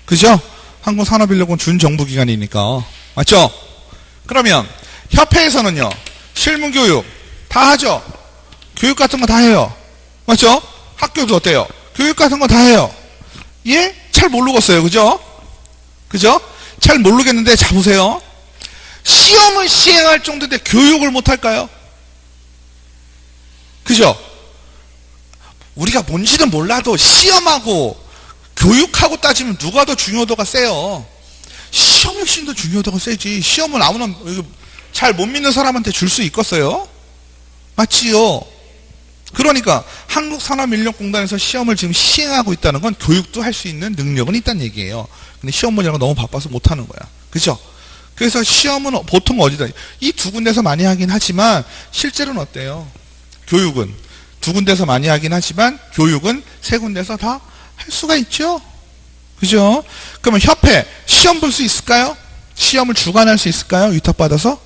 Speaker 1: 그죠? 한국산업인력은 준정부기관이니까. 맞죠? 그러면 협회에서는요, 실무교육 다 하죠. 교육 같은 거 다 해요. 맞죠? 학교도 어때요? 교육 같은 거 다 해요. 예? 잘 모르겠어요. 그죠? 그죠? 잘 모르겠는데 자 보세요. 시험을 시행할 정도인데 교육을 못 할까요? 그죠? 우리가 뭔지는 몰라도 시험하고 교육하고 따지면 누가 더 중요도가 세요? 시험 역시 더 중요도가 세지. 시험을 아무나 잘 못 믿는 사람한테 줄 수 있겠어요? 맞지요? 그러니까 한국산업인력공단에서 시험을 지금 시행하고 있다는 건 교육도 할 수 있는 능력은 있다는 얘기예요. 근데 시험 보느라고 너무 바빠서 못하는 거야. 그죠? 그래서 시험은 보통 어디다, 이 두 군데서 많이 하긴 하지만 실제로는 어때요? 교육은 두 군데서 많이 하긴 하지만 교육은 세 군데서 다 할 수가 있죠. 그죠? 그러면 협회 시험 볼 수 있을까요? 시험을 주관할 수 있을까요? 위탁받아서?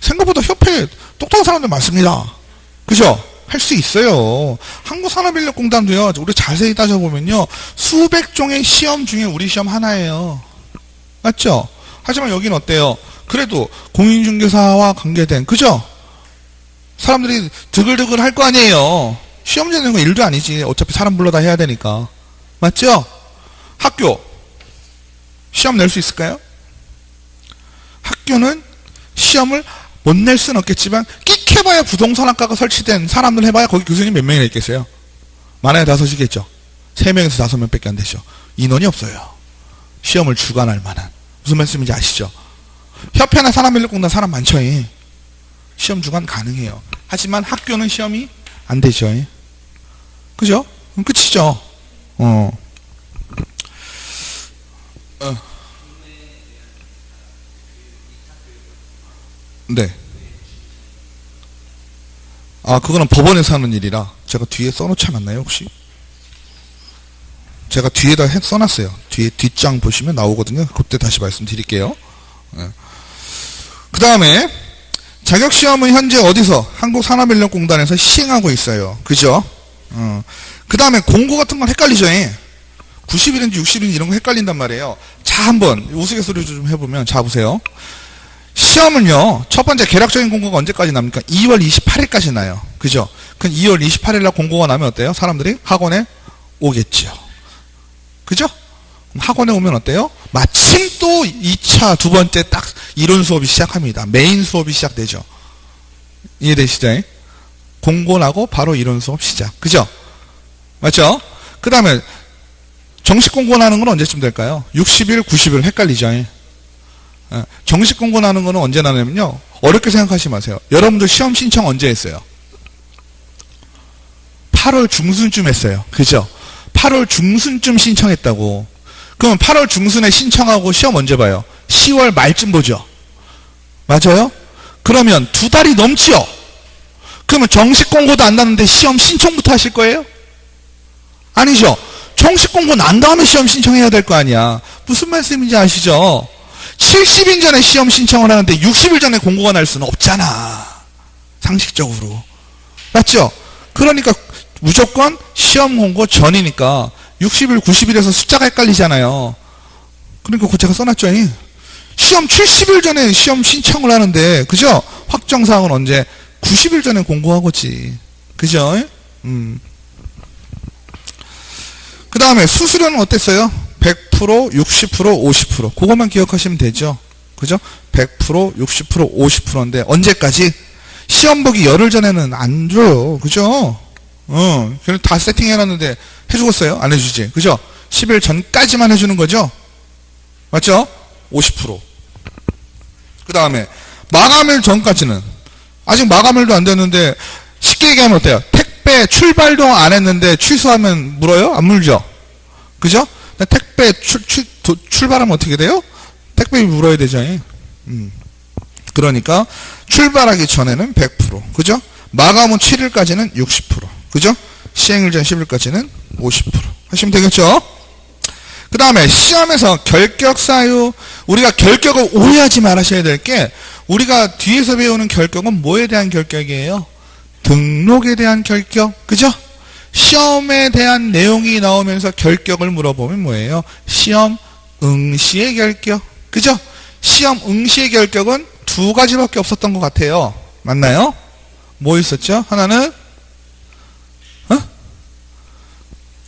Speaker 1: 생각보다 협회에 똑똑한 사람들 많습니다. 그죠? 할 수 있어요. 한국산업인력공단도요, 우리 자세히 따져보면요, 수백 종의 시험 중에 우리 시험 하나예요. 맞죠? 하지만 여기는 어때요? 그래도 공인중개사와 관계된, 그죠? 사람들이 드글드글 할 거 아니에요. 시험 내는 건 일도 아니지. 어차피 사람 불러다 해야 되니까. 맞죠? 학교 시험 낼 수 있을까요? 학교는 시험을 못 낼 수는 없겠지만 끽해봐야 부동산학과가 설치된 사람들 해봐야 거기 교수님 몇 명이나 있겠어요? 많아야 5이겠죠. 3명에서 5명 밖에 안 되죠. 인원이 없어요. 시험을 주관할 만한. 무슨 말씀인지 아시죠? 협회나 산업인력공단 사람 많죠. 시험 주관 가능해요. 하지만 학교는 시험이 안 되죠. 그죠? 그럼 끝이죠. 네. 그거는 법원에서 하는 일이라 제가 뒤에 써놓지 않았나요, 혹시? 제가 뒤에다 써놨어요. 뒤에 뒷장 보시면 나오거든요. 그때 다시 말씀드릴게요. 그 다음에 자격시험은 현재 어디서? 한국산업인력공단에서 시행하고 있어요. 그죠? 그 다음에 공고 같은 건 헷갈리죠? 90일인지 60일인지 이런 거 헷갈린단 말이에요. 자, 한번 우스갯소리 좀 해보면, 자 보세요. 시험은요, 첫 번째 개략적인 공고가 언제까지 납니까? 2월 28일까지 나요. 그죠? 그럼 2월 28일 날 공고가 나면 어때요? 사람들이 학원에 오겠죠. 그죠? 학원에 오면 어때요? 마침 또 2차 두 번째 딱 이론 수업이 시작합니다. 메인 수업이 시작되죠. 이해되시죠? 공고 나고 바로 이론 수업 시작. 그죠? 맞죠? 그 다음에 정식 공고 나는 건 언제쯤 될까요? 60일, 90일 헷갈리죠? 정식 공고 나는 거는 언제 나냐면요. 어렵게 생각하지 마세요. 여러분들 시험 신청 언제 했어요? 8월 중순쯤 했어요. 그죠? 8월 중순쯤 신청했다고. 그럼 8월 중순에 신청하고 시험 언제 봐요? 10월 말쯤 보죠. 맞아요? 그러면 2달이 넘지요? 그러면 정식 공고도 안 났는데 시험 신청부터 하실 거예요? 아니죠. 정식 공고 난 다음에 시험 신청해야 될 거 아니야. 무슨 말씀인지 아시죠? 70일 전에 시험 신청을 하는데 60일 전에 공고가 날 수는 없잖아. 상식적으로. 맞죠? 그러니까 무조건 시험 공고 전이니까 60일, 90일에서 숫자가 헷갈리잖아요. 그러니까 그 제가 써놨죠. 시험 70일 전에 시험 신청을 하는데, 그죠? 확정사항은 언제? 90일 전에 공고하고지. 그죠? 그 다음에 수수료는 어땠어요? 100%, 60%, 50%. 그것만 기억하시면 되죠. 그죠? 100%, 60%, 50%인데, 언제까지? 시험 보기 열흘 전에는 안 줘요. 그죠? 그냥 다 세팅해놨는데, 해주겠어요? 안 해주지. 그죠? 10일 전까지만 해주는 거죠? 맞죠? 50%. 그 다음에, 마감일 전까지는, 아직 마감일도 안 됐는데, 쉽게 얘기하면 어때요? 택배 출발도 안 했는데, 취소하면 물어요? 안 물죠? 그죠? 택배 출발하면 어떻게 돼요? 택배 물어야 되죠. 그러니까, 출발하기 전에는 100%. 그죠? 마감은 7일까지는 60%. 그죠? 시행일 전 10일까지는 50% 하시면 되겠죠? 그 다음에 시험에서 결격 사유, 우리가 결격을 오해하지 말으셔야 될 게, 우리가 뒤에서 배우는 결격은 뭐에 대한 결격이에요? 등록에 대한 결격. 그죠? 시험에 대한 내용이 나오면서 결격을 물어보면 뭐예요? 시험 응시의 결격. 그죠? 시험 응시의 결격은 2가지밖에 없었던 것 같아요. 맞나요? 뭐 있었죠? 하나는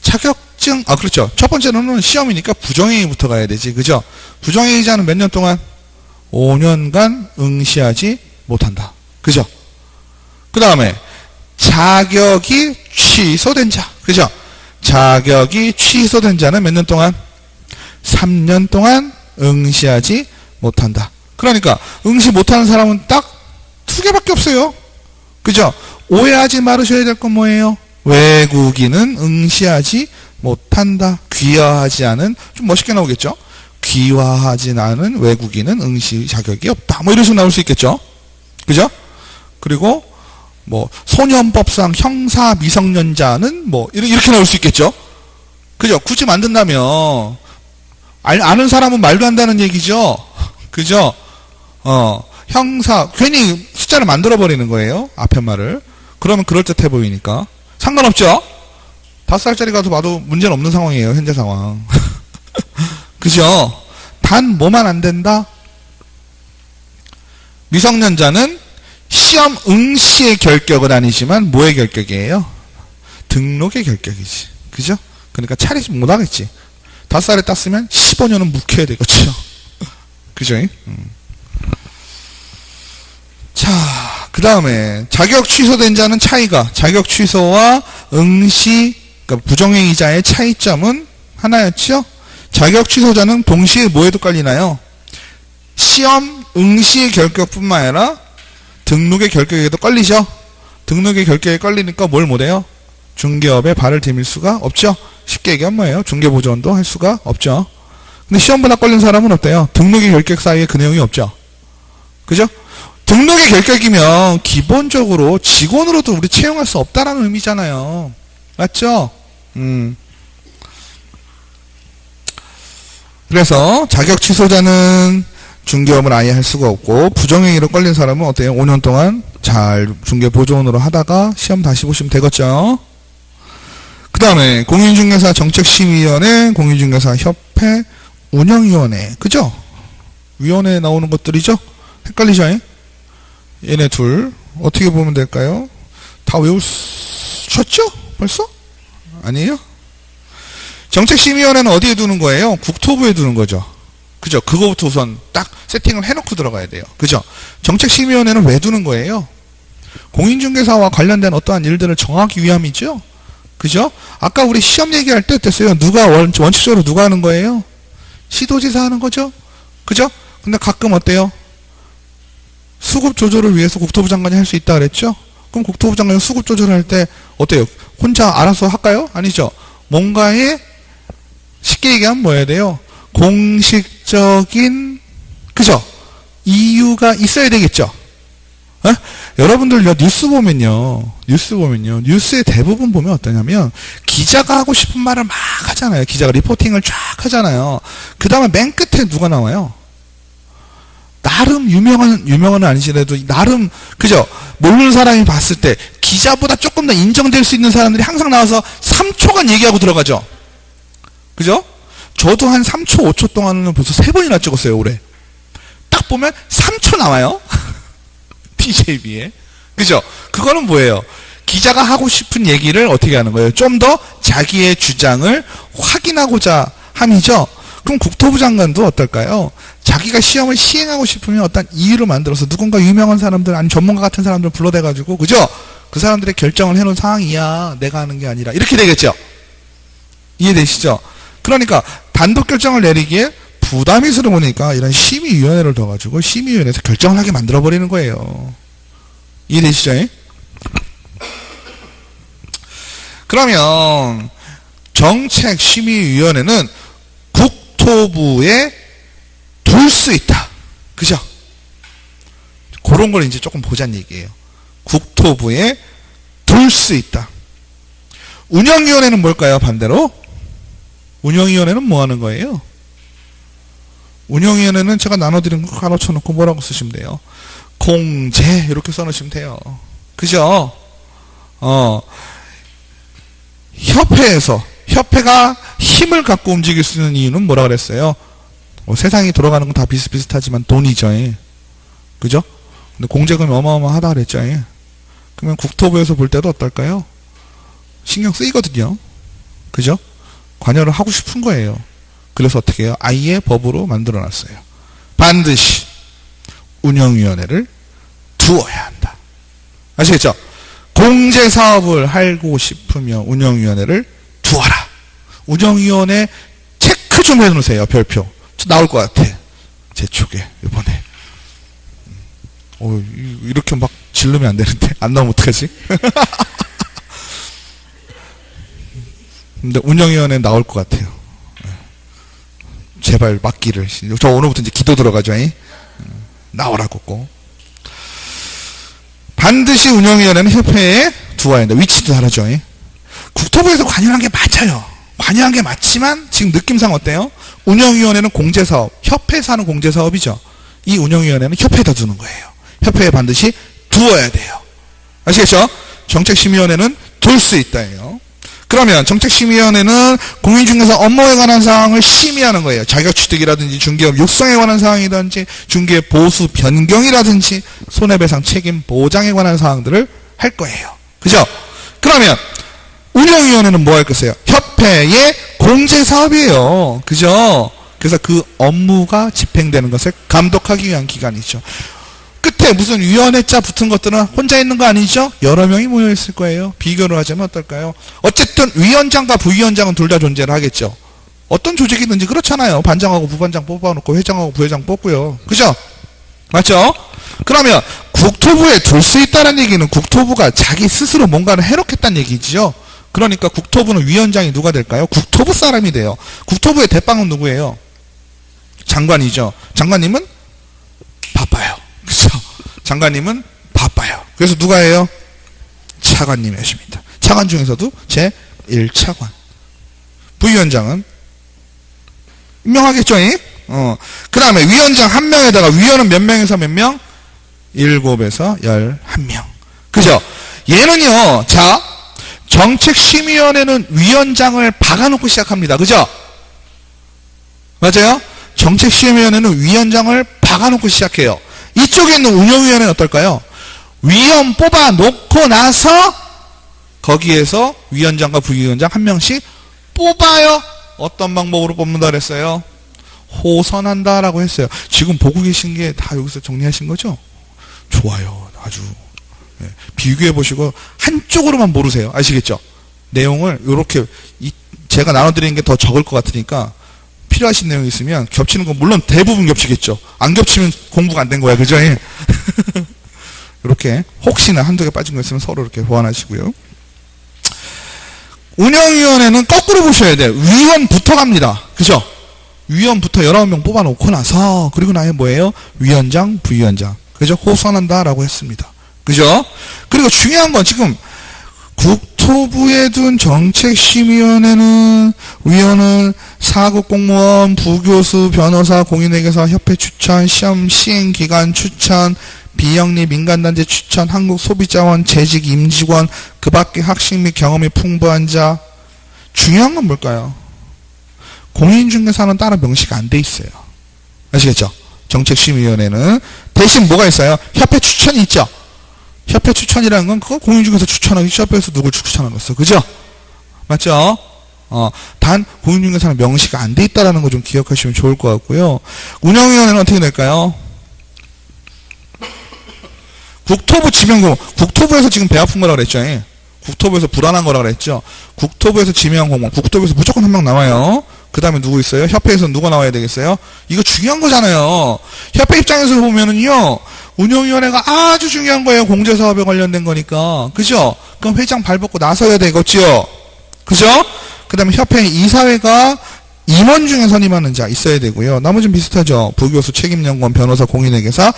Speaker 1: 자격증, 그렇죠. 첫 번째로는 시험이니까 부정행위부터 가야 되지. 그죠? 부정행위자는 몇 년 동안? 5년간 응시하지 못한다. 그죠? 그 다음에, 자격이 취소된 자. 그죠? 자격이 취소된 자는 몇 년 동안? 3년 동안 응시하지 못한다. 그러니까, 응시 못하는 사람은 딱 2개밖에 없어요. 그죠? 오해하지 말으셔야 될 건 뭐예요? 외국인은 응시하지 못한다. 귀화하지 않은, 좀 멋있게 나오겠죠? 귀화하지 않은 외국인은 응시 자격이 없다. 뭐 이런 식으로 나올 수 있겠죠? 그죠? 그리고 뭐 소년법상 형사 미성년자는 뭐 이렇게 나올 수 있겠죠? 그죠? 굳이 만든다면 아는 사람은 말도 한다는 얘기죠? 그죠? 형사, 괜히 숫자를 만들어버리는 거예요. 앞에 말을. 그러면 그럴듯해 보이니까. 상관없죠? 5살짜리가 더 봐도 문제는 없는 상황이에요. 현재 상황. 그죠? 단 뭐만 안 된다? 미성년자는 시험 응시의 결격은 아니지만 뭐의 결격이에요? 등록의 결격이지. 그죠? 그러니까 차리지 못하겠지. 5살에 땄으면 15년은 묵혀야 되겠죠. 그죠? 자, 그 다음에 자격 취소된 자는 차이가, 자격 취소와 응시, 그러니까 부정행위자의 차이점은 하나였죠? 자격 취소자는 동시에 뭐에도 깔리나요? 시험 응시의 결격뿐만 아니라 등록의 결격에도 깔리죠? 등록의 결격에 깔리니까 뭘 못해요? 중개업에 발을 디밀 수가 없죠? 쉽게 얘기하면 뭐예요? 중개보조원도 할 수가 없죠? 근데 시험보다 걸린 사람은 어때요? 등록의 결격 사이에 그 내용이 없죠? 그죠? 등록의 결격이면 기본적으로 직원으로도 우리 채용할 수 없다라는 의미잖아요. 맞죠? 그래서 자격 취소자는 중개업을 아예 할 수가 없고, 부정행위로 걸린 사람은 어때요? 5년 동안 잘 중개보조원으로 하다가 시험 다시 보시면 되겠죠? 그 다음에 공인중개사 정책심의위원회, 공인중개사 협회, 운영위원회. 그죠? 위원회에 나오는 것들이죠? 헷갈리죠? 얘네 둘 어떻게 보면 될까요? 다 외우셨죠? 벌써? 아니에요? 정책심의위원회는 어디에 두는 거예요? 국토부에 두는 거죠. 그죠? 그거부터 우선 딱 세팅을 해놓고 들어가야 돼요. 그죠? 정책심의위원회는 왜 두는 거예요? 공인중개사와 관련된 어떠한 일들을 정하기 위함이죠? 그죠? 아까 우리 시험 얘기할 때 어땠어요? 누가 원칙적으로 누가 하는 거예요? 시도지사 하는 거죠? 그죠? 근데 가끔 어때요? 수급 조절을 위해서 국토부 장관이 할 수 있다 그랬죠? 그럼 국토부 장관이 수급 조절할 때 어때요? 혼자 알아서 할까요? 아니죠? 뭔가에 쉽게 얘기하면 뭐 해야 돼요? 공식적인 그죠? 이유가 있어야 되겠죠? 에? 여러분들 뉴스 보면요. 뉴스의 대부분 보면 어떠냐면 기자가 하고 싶은 말을 막 하잖아요. 기자가 리포팅을 쫙 하잖아요. 그 다음에 맨 끝에 누가 나와요? 나름 유명한 아니시라도 나름 그죠? 모르는 사람이 봤을 때 기자보다 조금 더 인정될 수 있는 사람들이 항상 나와서 3초간 얘기하고 들어가죠. 그죠? 저도 한 3초, 5초 동안은 벌써 3번이나 찍었어요, 올해. 딱 보면 3초 나와요. TJB에. 그죠? 그거는 뭐예요? 기자가 하고 싶은 얘기를 어떻게 하는 거예요? 좀 더 자기의 주장을 확인하고자 함이죠? 그럼 국토부 장관도 어떨까요? 자기가 시험을 시행하고 싶으면 어떤 이유를 만들어서 누군가 유명한 사람들, 아니 전문가 같은 사람들 불러대가지고, 그죠? 그 사람들의 결정을 해놓은 상황이야. 내가 하는 게 아니라. 이렇게 되겠죠? 이해되시죠? 그러니까 단독 결정을 내리기에 부담이 스러우니까 이런 심의위원회를 둬가지고 심의위원회에서 결정을 하게 만들어버리는 거예요. 이해되시죠? 그러면 정책심의위원회는 국토부에 둘 수 있다. 그죠? 그런 걸 이제 조금 보자는 얘기예요. 국토부에 둘 수 있다. 운영위원회는 뭘까요? 반대로? 운영위원회는 뭐 하는 거예요? 운영위원회는 제가 나눠드린 거 가로쳐놓고 뭐라고 쓰시면 돼요? 공제 이렇게 써놓으시면 돼요. 그죠? 협회가 힘을 갖고 움직일 수 있는 이유는 뭐라 그랬어요? 세상이 돌아가는 건 다 비슷비슷하지만 돈이죠. 그죠? 근데 공제금이 어마어마하다 그랬죠. 그러면 국토부에서 볼 때도 어떨까요? 신경 쓰이거든요. 그죠? 관여를 하고 싶은 거예요. 그래서 어떻게 해요? 아예 법으로 만들어 놨어요. 반드시 운영위원회를 두어야 한다. 아시겠죠? 공제사업을 하고 싶으면 운영위원회를 두어라. 운영위원회 체크 좀 해놓으세요. 별표. 나올 것 같아. 제 쪽에 이번에. 이렇게 막 질르면 안 되는데 안 나오면 어떡하지? 근데 운영위원회 나올 것 같아요. 제발 맡기를. 저 오늘부터 이제 기도 들어가죠. 나오라고 꼭. 반드시 운영위원회는 협회에 두어야 한다. 위치도 다르죠. 국토부에서 관여한 게 맞아요. 관여한 게 맞지만 지금 느낌상 어때요? 운영위원회는 공제사업, 협회에서 하는 공제사업이죠. 이 운영위원회는 협회에다 두는 거예요. 협회에 반드시 두어야 돼요. 아시겠죠? 정책심의위원회는 둘 수 있다예요. 그러면 정책심의위원회는 공인중개사 업무에 관한 사항을 심의하는 거예요. 자격취득이라든지 중개업 육성에 관한 사항이라든지 중개 보수 변경이라든지 손해배상 책임 보장에 관한 사항들을 할 거예요. 그죠? 그러면 운영위원회는 뭐 할 것이에요? 협회의 공제사업이에요. 그죠? 그래서 그 업무가 집행되는 것을 감독하기 위한 기관이죠. 끝에 무슨 위원회자 붙은 것들은 혼자 있는 거 아니죠? 여러 명이 모여 있을 거예요. 비교를 하자면 어떨까요? 어쨌든 위원장과 부위원장은 둘 다 존재를 하겠죠. 어떤 조직이든지 그렇잖아요. 반장하고 부반장 뽑아놓고 회장하고 부회장 뽑고요. 그죠? 맞죠? 그러면 국토부에 둘 수 있다는 얘기는 국토부가 자기 스스로 뭔가를 해놓겠다는 얘기죠. 그러니까 국토부는 위원장이 누가 될까요? 국토부 사람이 돼요. 국토부의 대빵은 누구예요? 장관이죠. 장관님은 바빠요. 그렇죠? 장관님은 바빠요. 그래서 누가 해요? 차관님이 하십니다. 차관 중에서도 제1차관. 부위원장은 임명하겠죠? 그 다음에 위원장 한 명에다가 위원은 몇 명에서 몇 명? 7에서 11명. 그죠? 얘는요, 자, 정책심의위원회는 위원장을 박아놓고 시작합니다. 그죠? 맞아요? 정책심의위원회는 위원장을 박아놓고 시작해요. 이쪽에 있는 운영위원회는 어떨까요? 위원 뽑아놓고 나서 거기에서 위원장과 부위원장 한 명씩 뽑아요. 어떤 방법으로 뽑는다 그랬어요? 호선한다라고 했어요. 지금 보고 계신 게 다 여기서 정리하신 거죠? 좋아요. 아주. 예. 비교해 보시고 한쪽으로만 모르세요. 아시겠죠? 내용을 요렇게 제가 나눠드리는 게 더 적을 것 같으니까 필요하신 내용이 있으면 겹치는 건 물론 대부분 겹치겠죠. 안 겹치면 공부가 안 된 거야. 그죠? 이렇게 혹시나 한두 개 빠진 거 있으면 서로 이렇게 보완하시고요. 운영위원회는 거꾸로 보셔야 돼요. 위원부터 갑니다. 그죠? 위원부터 19명 뽑아놓고 나서 그리고 나에 뭐예요? 위원장, 부위원장. 그죠? 호선한다라고 했습니다. 그죠? 그리고 중요한 건 지금 국토부에 둔 정책심의위원회는 위원은 사급 공무원, 부교수, 변호사, 공인회계사, 협회 추천, 시험 시행기관 추천, 비영리 민간단체 추천, 한국소비자원, 재직 임직원, 그 밖에 학식 및 경험이 풍부한 자. 중요한 건 뭘까요? 공인중개사는 따로 명시가 안 돼 있어요. 아시겠죠? 정책심의위원회는 대신 뭐가 있어요? 협회 추천이 있죠? 협회 추천이라는 건 그거 공인중개사 추천하기 협회에서 누굴 추천하는 거였어. 그죠? 맞죠? 단 공인중개사는 명시가 안 돼 있다라는 거 좀 기억하시면 좋을 것 같고요. 운영위원회는 어떻게 될까요? 국토부 지명공, 국토부에서 지금 배 아픈 거라고 그랬죠. 국토부에서 불안한 거라고 그랬죠. 국토부에서 지명한 공무원, 국토부에서 무조건 한 명 나와요. 그 다음에 누구 있어요? 협회에서 누가 나와야 되겠어요? 이거 중요한 거잖아요. 협회 입장에서 보면은요, 운영위원회가 아주 중요한 거예요. 공제사업에 관련된 거니까. 그죠? 그럼 회장 발벗고 나서야 되겠죠? 그죠? 그 다음에 협회 이사회가 임원 중에 선임하는 자 있어야 되고요. 나머지는 비슷하죠. 부교수, 책임연구원, 변호사, 공인회계사,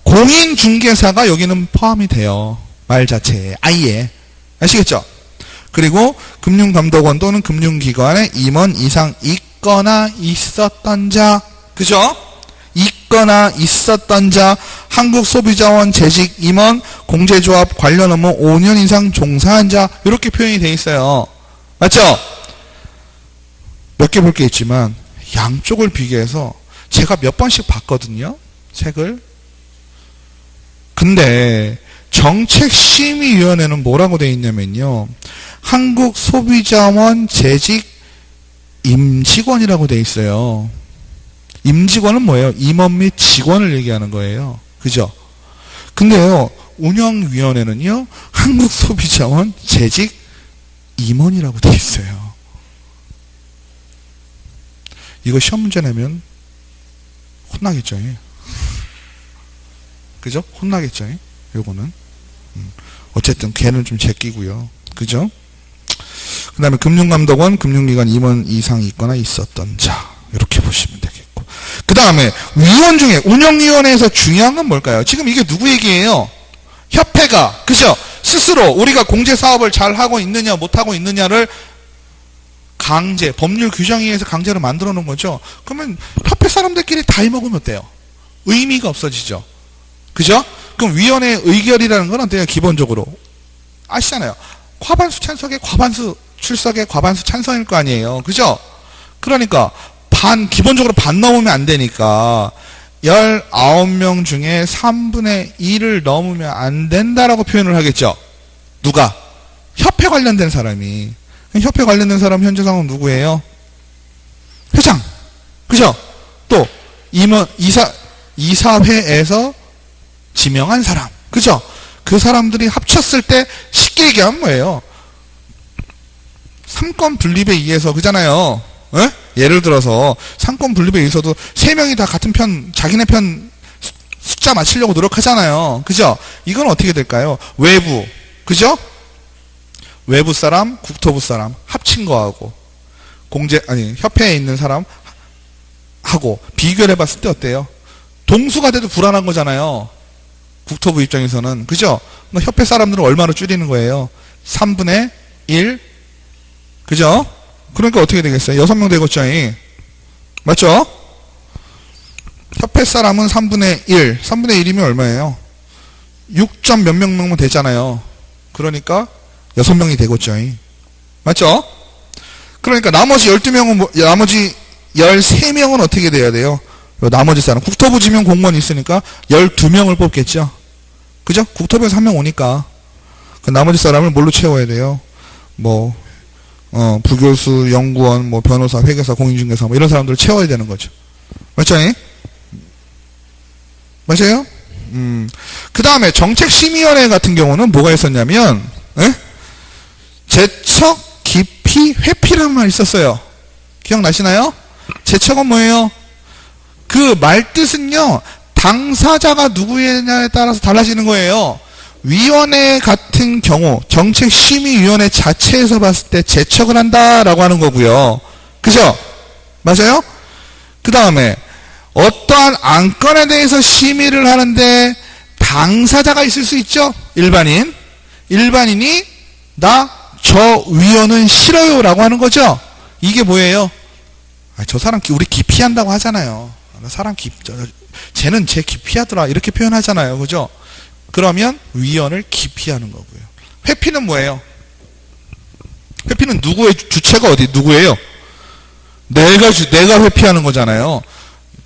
Speaker 1: 공인중개사가 여기는 포함이 돼요. 말 자체에. 아예. 아시겠죠? 그리고 금융감독원 또는 금융기관에 임원 이상 있거나 있었던 자. 그죠? 있거나 있었던 자, 한국소비자원 재직 임원, 공제조합 관련 업무 5년 이상 종사한 자. 이렇게 표현이 되어 있어요. 맞죠? 몇 개 볼 게 있지만 양쪽을 비교해서 제가 몇 번씩 봤거든요. 책을. 근데 정책심의위원회는 뭐라고 되어 있냐면요. 한국소비자원 재직 임직원이라고 되어 있어요. 임직원은 뭐예요? 임원 및 직원을 얘기하는 거예요. 그죠? 근데요, 운영위원회는요, 한국소비자원 재직 임원이라고 되어 있어요. 이거 시험 문제 내면 혼나겠죠? 그죠? 혼나겠죠? 요거는. 어쨌든 걔는 좀 제끼고요. 그죠? 그 다음에 금융감독원, 금융기관 임원 이상 있거나 있었던 자. 이렇게 보시면 되겠고. 그 다음에 위원 중에 운영위원회에서 중요한 건 뭘까요? 지금 이게 누구 얘기예요? 협회가. 그죠? 스스로 우리가 공제사업을 잘 하고 있느냐 못하고 있느냐를 강제, 법률 규정에 의해서 강제로 만들어 놓은 거죠. 그러면 협회 사람들끼리 다 해먹으면 어때요? 의미가 없어지죠. 그죠? 그럼 위원회 의결이라는 건 어때요? 기본적으로 아시잖아요. 과반수 찬석에 과반수 출석에 과반수 찬성일 거 아니에요. 그죠? 그러니까 기본적으로 반 넘으면 안 되니까 19명 중에 3분의 1을 넘으면 안 된다라고 표현을 하겠죠. 누가? 협회 관련된 사람이. 협회 관련된 사람 현재 상황은 누구예요? 회장. 그죠? 또 임원 이사회에서 지명한 사람. 그죠? 그 사람들이 합쳤을 때 쉽게 얘기하면 뭐예요? 삼권 분립에 의해서 그잖아요. 에? 예를 들어서 삼권 분립에 의해서도 3명이 다 같은 편, 자기네 편 숫자 맞추려고 노력하잖아요. 그죠? 이건 어떻게 될까요? 외부. 그죠? 외부 사람, 국토부 사람 합친 거하고 협회에 있는 사람 하고 비교를 해봤을 때 어때요? 동수가 돼도 불안한 거잖아요. 국토부 입장에서는. 그죠? 협회 사람들은 얼마로 줄이는 거예요? 3분의 1. 그죠? 그러니까 어떻게 되겠어요? 6명 되겠죠? 맞죠? 협회 사람은 3분의 1. 3분의 1이면 얼마예요? 6점 몇 명만 되잖아요. 그러니까 6명이 되겠죠. 맞죠? 그러니까 나머지 12명은 나머지 13명은 어떻게 돼야 돼요? 나머지 사람. 국토부 지명 공무원이 있으니까 12명을 뽑겠죠. 그죠? 국토부에서 1명 오니까. 그 나머지 사람을 뭘로 채워야 돼요? 부교수, 연구원, 변호사, 회계사, 공인중개사 이런 사람들을 채워야 되는 거죠. 맞죠? 맞아요? 그 다음에 정책심의위원회 같은 경우는 뭐가 있었냐면, 제척, 기피, 회피라는 말이 있었어요. 기억나시나요? 제척은 뭐예요? 그 말뜻은요, 당사자가 누구냐에 따라서 달라지는 거예요. 위원회 같은 경우, 정책심의위원회 자체에서 봤을 때 제척을 한다라고 하는 거고요. 그죠? 맞아요? 그 다음에, 어떠한 안건에 대해서 심의를 하는데, 당사자가 있을 수 있죠? 일반인. 일반인이, 저 위원은 싫어요 라고 하는 거죠? 이게 뭐예요? 저 사람 우리 기피한다고 하잖아요. 사람 쟤는 쟤 기피하더라 이렇게 표현하잖아요. 그죠? 그러면 위원을 기피하는 거고요. 회피는 뭐예요? 회피는 누구의 주체가 누구예요? 내가 회피하는 거잖아요.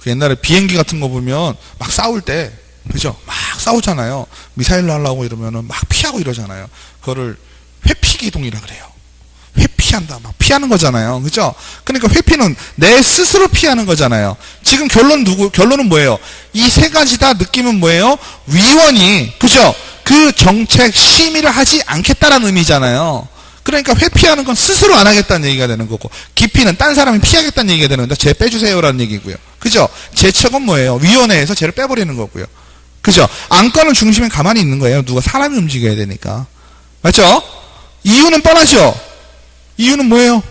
Speaker 1: 그 옛날에 비행기 같은 거 보면 막 싸울 때, 그죠? 막 싸우잖아요. 미사일로 하려고 이러면은 막 피하고 이러잖아요. 그거를 회피기동이라 그래요. 회피한다. 막 피하는 거잖아요. 그죠? 그러니까 회피는 내 스스로 피하는 거잖아요. 지금 결론은 뭐예요? 이 세 가지 다 느낌은 뭐예요? 위원이, 그죠? 그 정책 심의를 하지 않겠다라는 의미잖아요. 그러니까 회피하는 건 스스로 안 하겠다는 얘기가 되는 거고, 기피는 딴 사람이 피하겠다는 얘기가 되는 건데, 쟤 빼주세요라는 얘기고요. 그죠? 제척은 뭐예요? 위원회에서 쟤를 빼버리는 거고요. 그죠? 안건을 중심에 가만히 있는 거예요. 누가 사람이 움직여야 되니까. 맞죠? 이유는 뻔하죠? 이유는 뭐예요?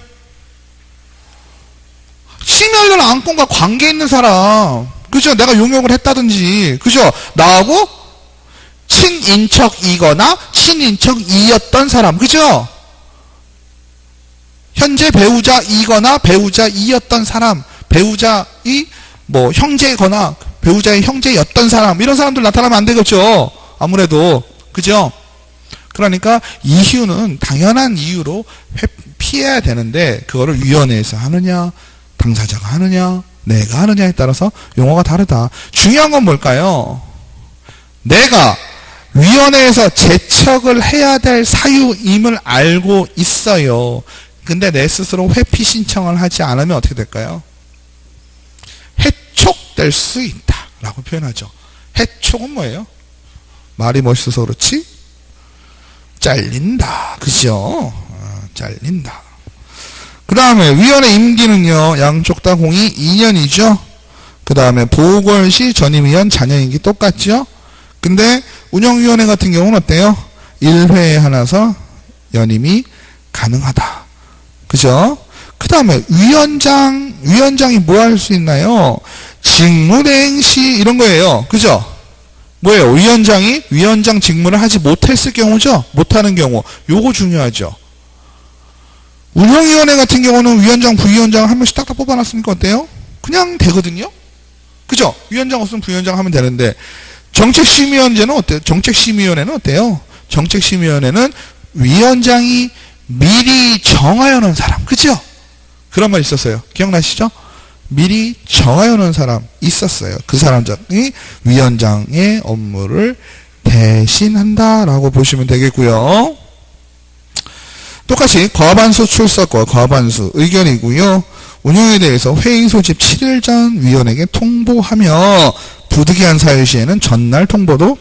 Speaker 1: 심의하려는 안건과 관계 있는 사람. 그죠? 내가 용역을 했다든지. 그죠? 나하고 친인척이거나 친인척이었던 사람. 그죠? 현재 배우자이거나 배우자이었던 사람. 배우자의 형제거나 배우자의 형제였던 사람. 이런 사람들 나타나면 안 되겠죠? 아무래도. 그죠? 그러니까 이유는 당연한 이유로 피해야 되는데 그거를 위원회에서 하느냐 당사자가 하느냐 내가 하느냐에 따라서 용어가 다르다. 중요한 건 뭘까요? 내가 위원회에서 제척을 해야 될 사유임을 알고 있어요. 근데 내 스스로 회피 신청을 하지 않으면 어떻게 될까요? 해촉될 수 있다 라고 표현하죠. 해촉은 뭐예요? 말이 멋있어서 그렇지? 잘린다. 그죠? 잘린다. 그 다음에 위원회 임기는요. 양쪽 다 공이 2년이죠. 그 다음에 보궐시 전임위원 자녀임기 똑같죠. 근데 운영위원회 같은 경우는 어때요? 1회에 하나서 연임이 가능하다. 그죠? 그 다음에 위원장이 뭐 할 수 있나요? 직무대행시 이런 거예요. 그죠? 뭐예요? 위원장 직무를 하지 못했을 경우죠? 못하는 경우. 요거 중요하죠. 운영위원회 같은 경우는 위원장, 부위원장 한 명씩 딱딱 뽑아놨으니까 어때요? 그냥 되거든요? 그죠? 위원장 없으면 부위원장 하면 되는데, 정책심의위원회는 어때요? 정책심의위원회는 어때요? 정책심의위원회는 위원장이 미리 정하여 놓은 사람. 그죠? 그런 말 있었어요. 기억나시죠? 미리 정하여 놓은 사람 있었어요. 그 사람이 위원장의 업무를 대신한다라고 보시면 되겠고요. 똑같이 과반수 출석과 과반수 의견이고요. 운영에 대해서 회의 소집 7일 전 위원에게 통보하며 부득이한 사유 시에는 전날 통보도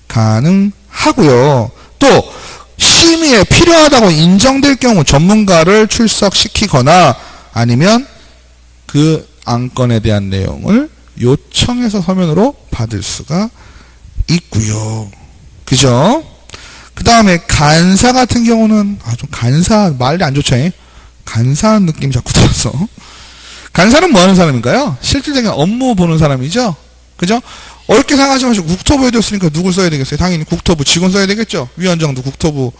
Speaker 1: 가능하고요. 또 심의에 필요하다고 인정될 경우 전문가를 출석시키거나 아니면 그 안건에 대한 내용을 요청해서 서면으로 받을 수가 있고요. 그죠? 그 다음에 간사 같은 경우는 좀 간사 말이 안 좋죠. 간사한 느낌 자꾸 들었어. 간사는 뭐 하는 사람인가요? 실질적인 업무 보는 사람이죠. 그죠? 어렵게 생각하지 마시고 국토부에 뒀으니까 누굴 써야 되겠어요? 당연히 국토부 직원 써야 되겠죠. 위원장도 국토부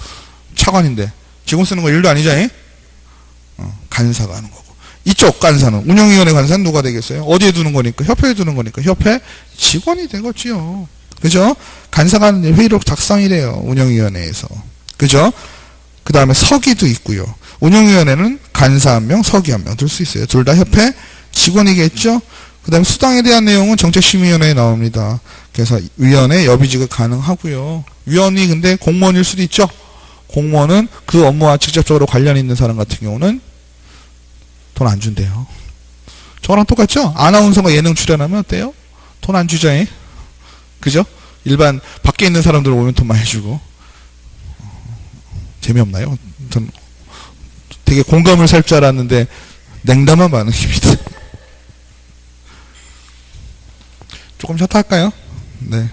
Speaker 1: 차관인데 직원 쓰는 거 일도 아니죠. 간사가 하는 거고. 이쪽 간사는 운영위원회 간사는 누가 되겠어요? 어디에 두는 거니까? 협회에 두는 거니까 협회 직원이 되겠지요. 그죠? 간사가 회의록 작성이래요. 운영위원회에서. 그죠? 그 다음에 서기도 있고요. 운영위원회는 간사 1명, 서기 1명 둘 수 있어요. 둘 다 협회 직원이겠죠? 그 다음에 수당에 대한 내용은 정책심의위원회에 나옵니다. 그래서 위원회 여비지급 가능하고요. 위원이 근데 공무원일 수도 있죠? 공무원은 그 업무와 직접적으로 관련 있는 사람 같은 경우는 돈 안 준대요. 저랑 똑같죠? 아나운서가 예능 출연하면 어때요? 돈 안 주자잉? 그죠? 일반 밖에 있는 사람들 오면 돈 많이 주고. 재미없나요? 전 되게 공감을 살 줄 알았는데 냉담한 반응입니다. 조금 쉬었다 할까요? 네.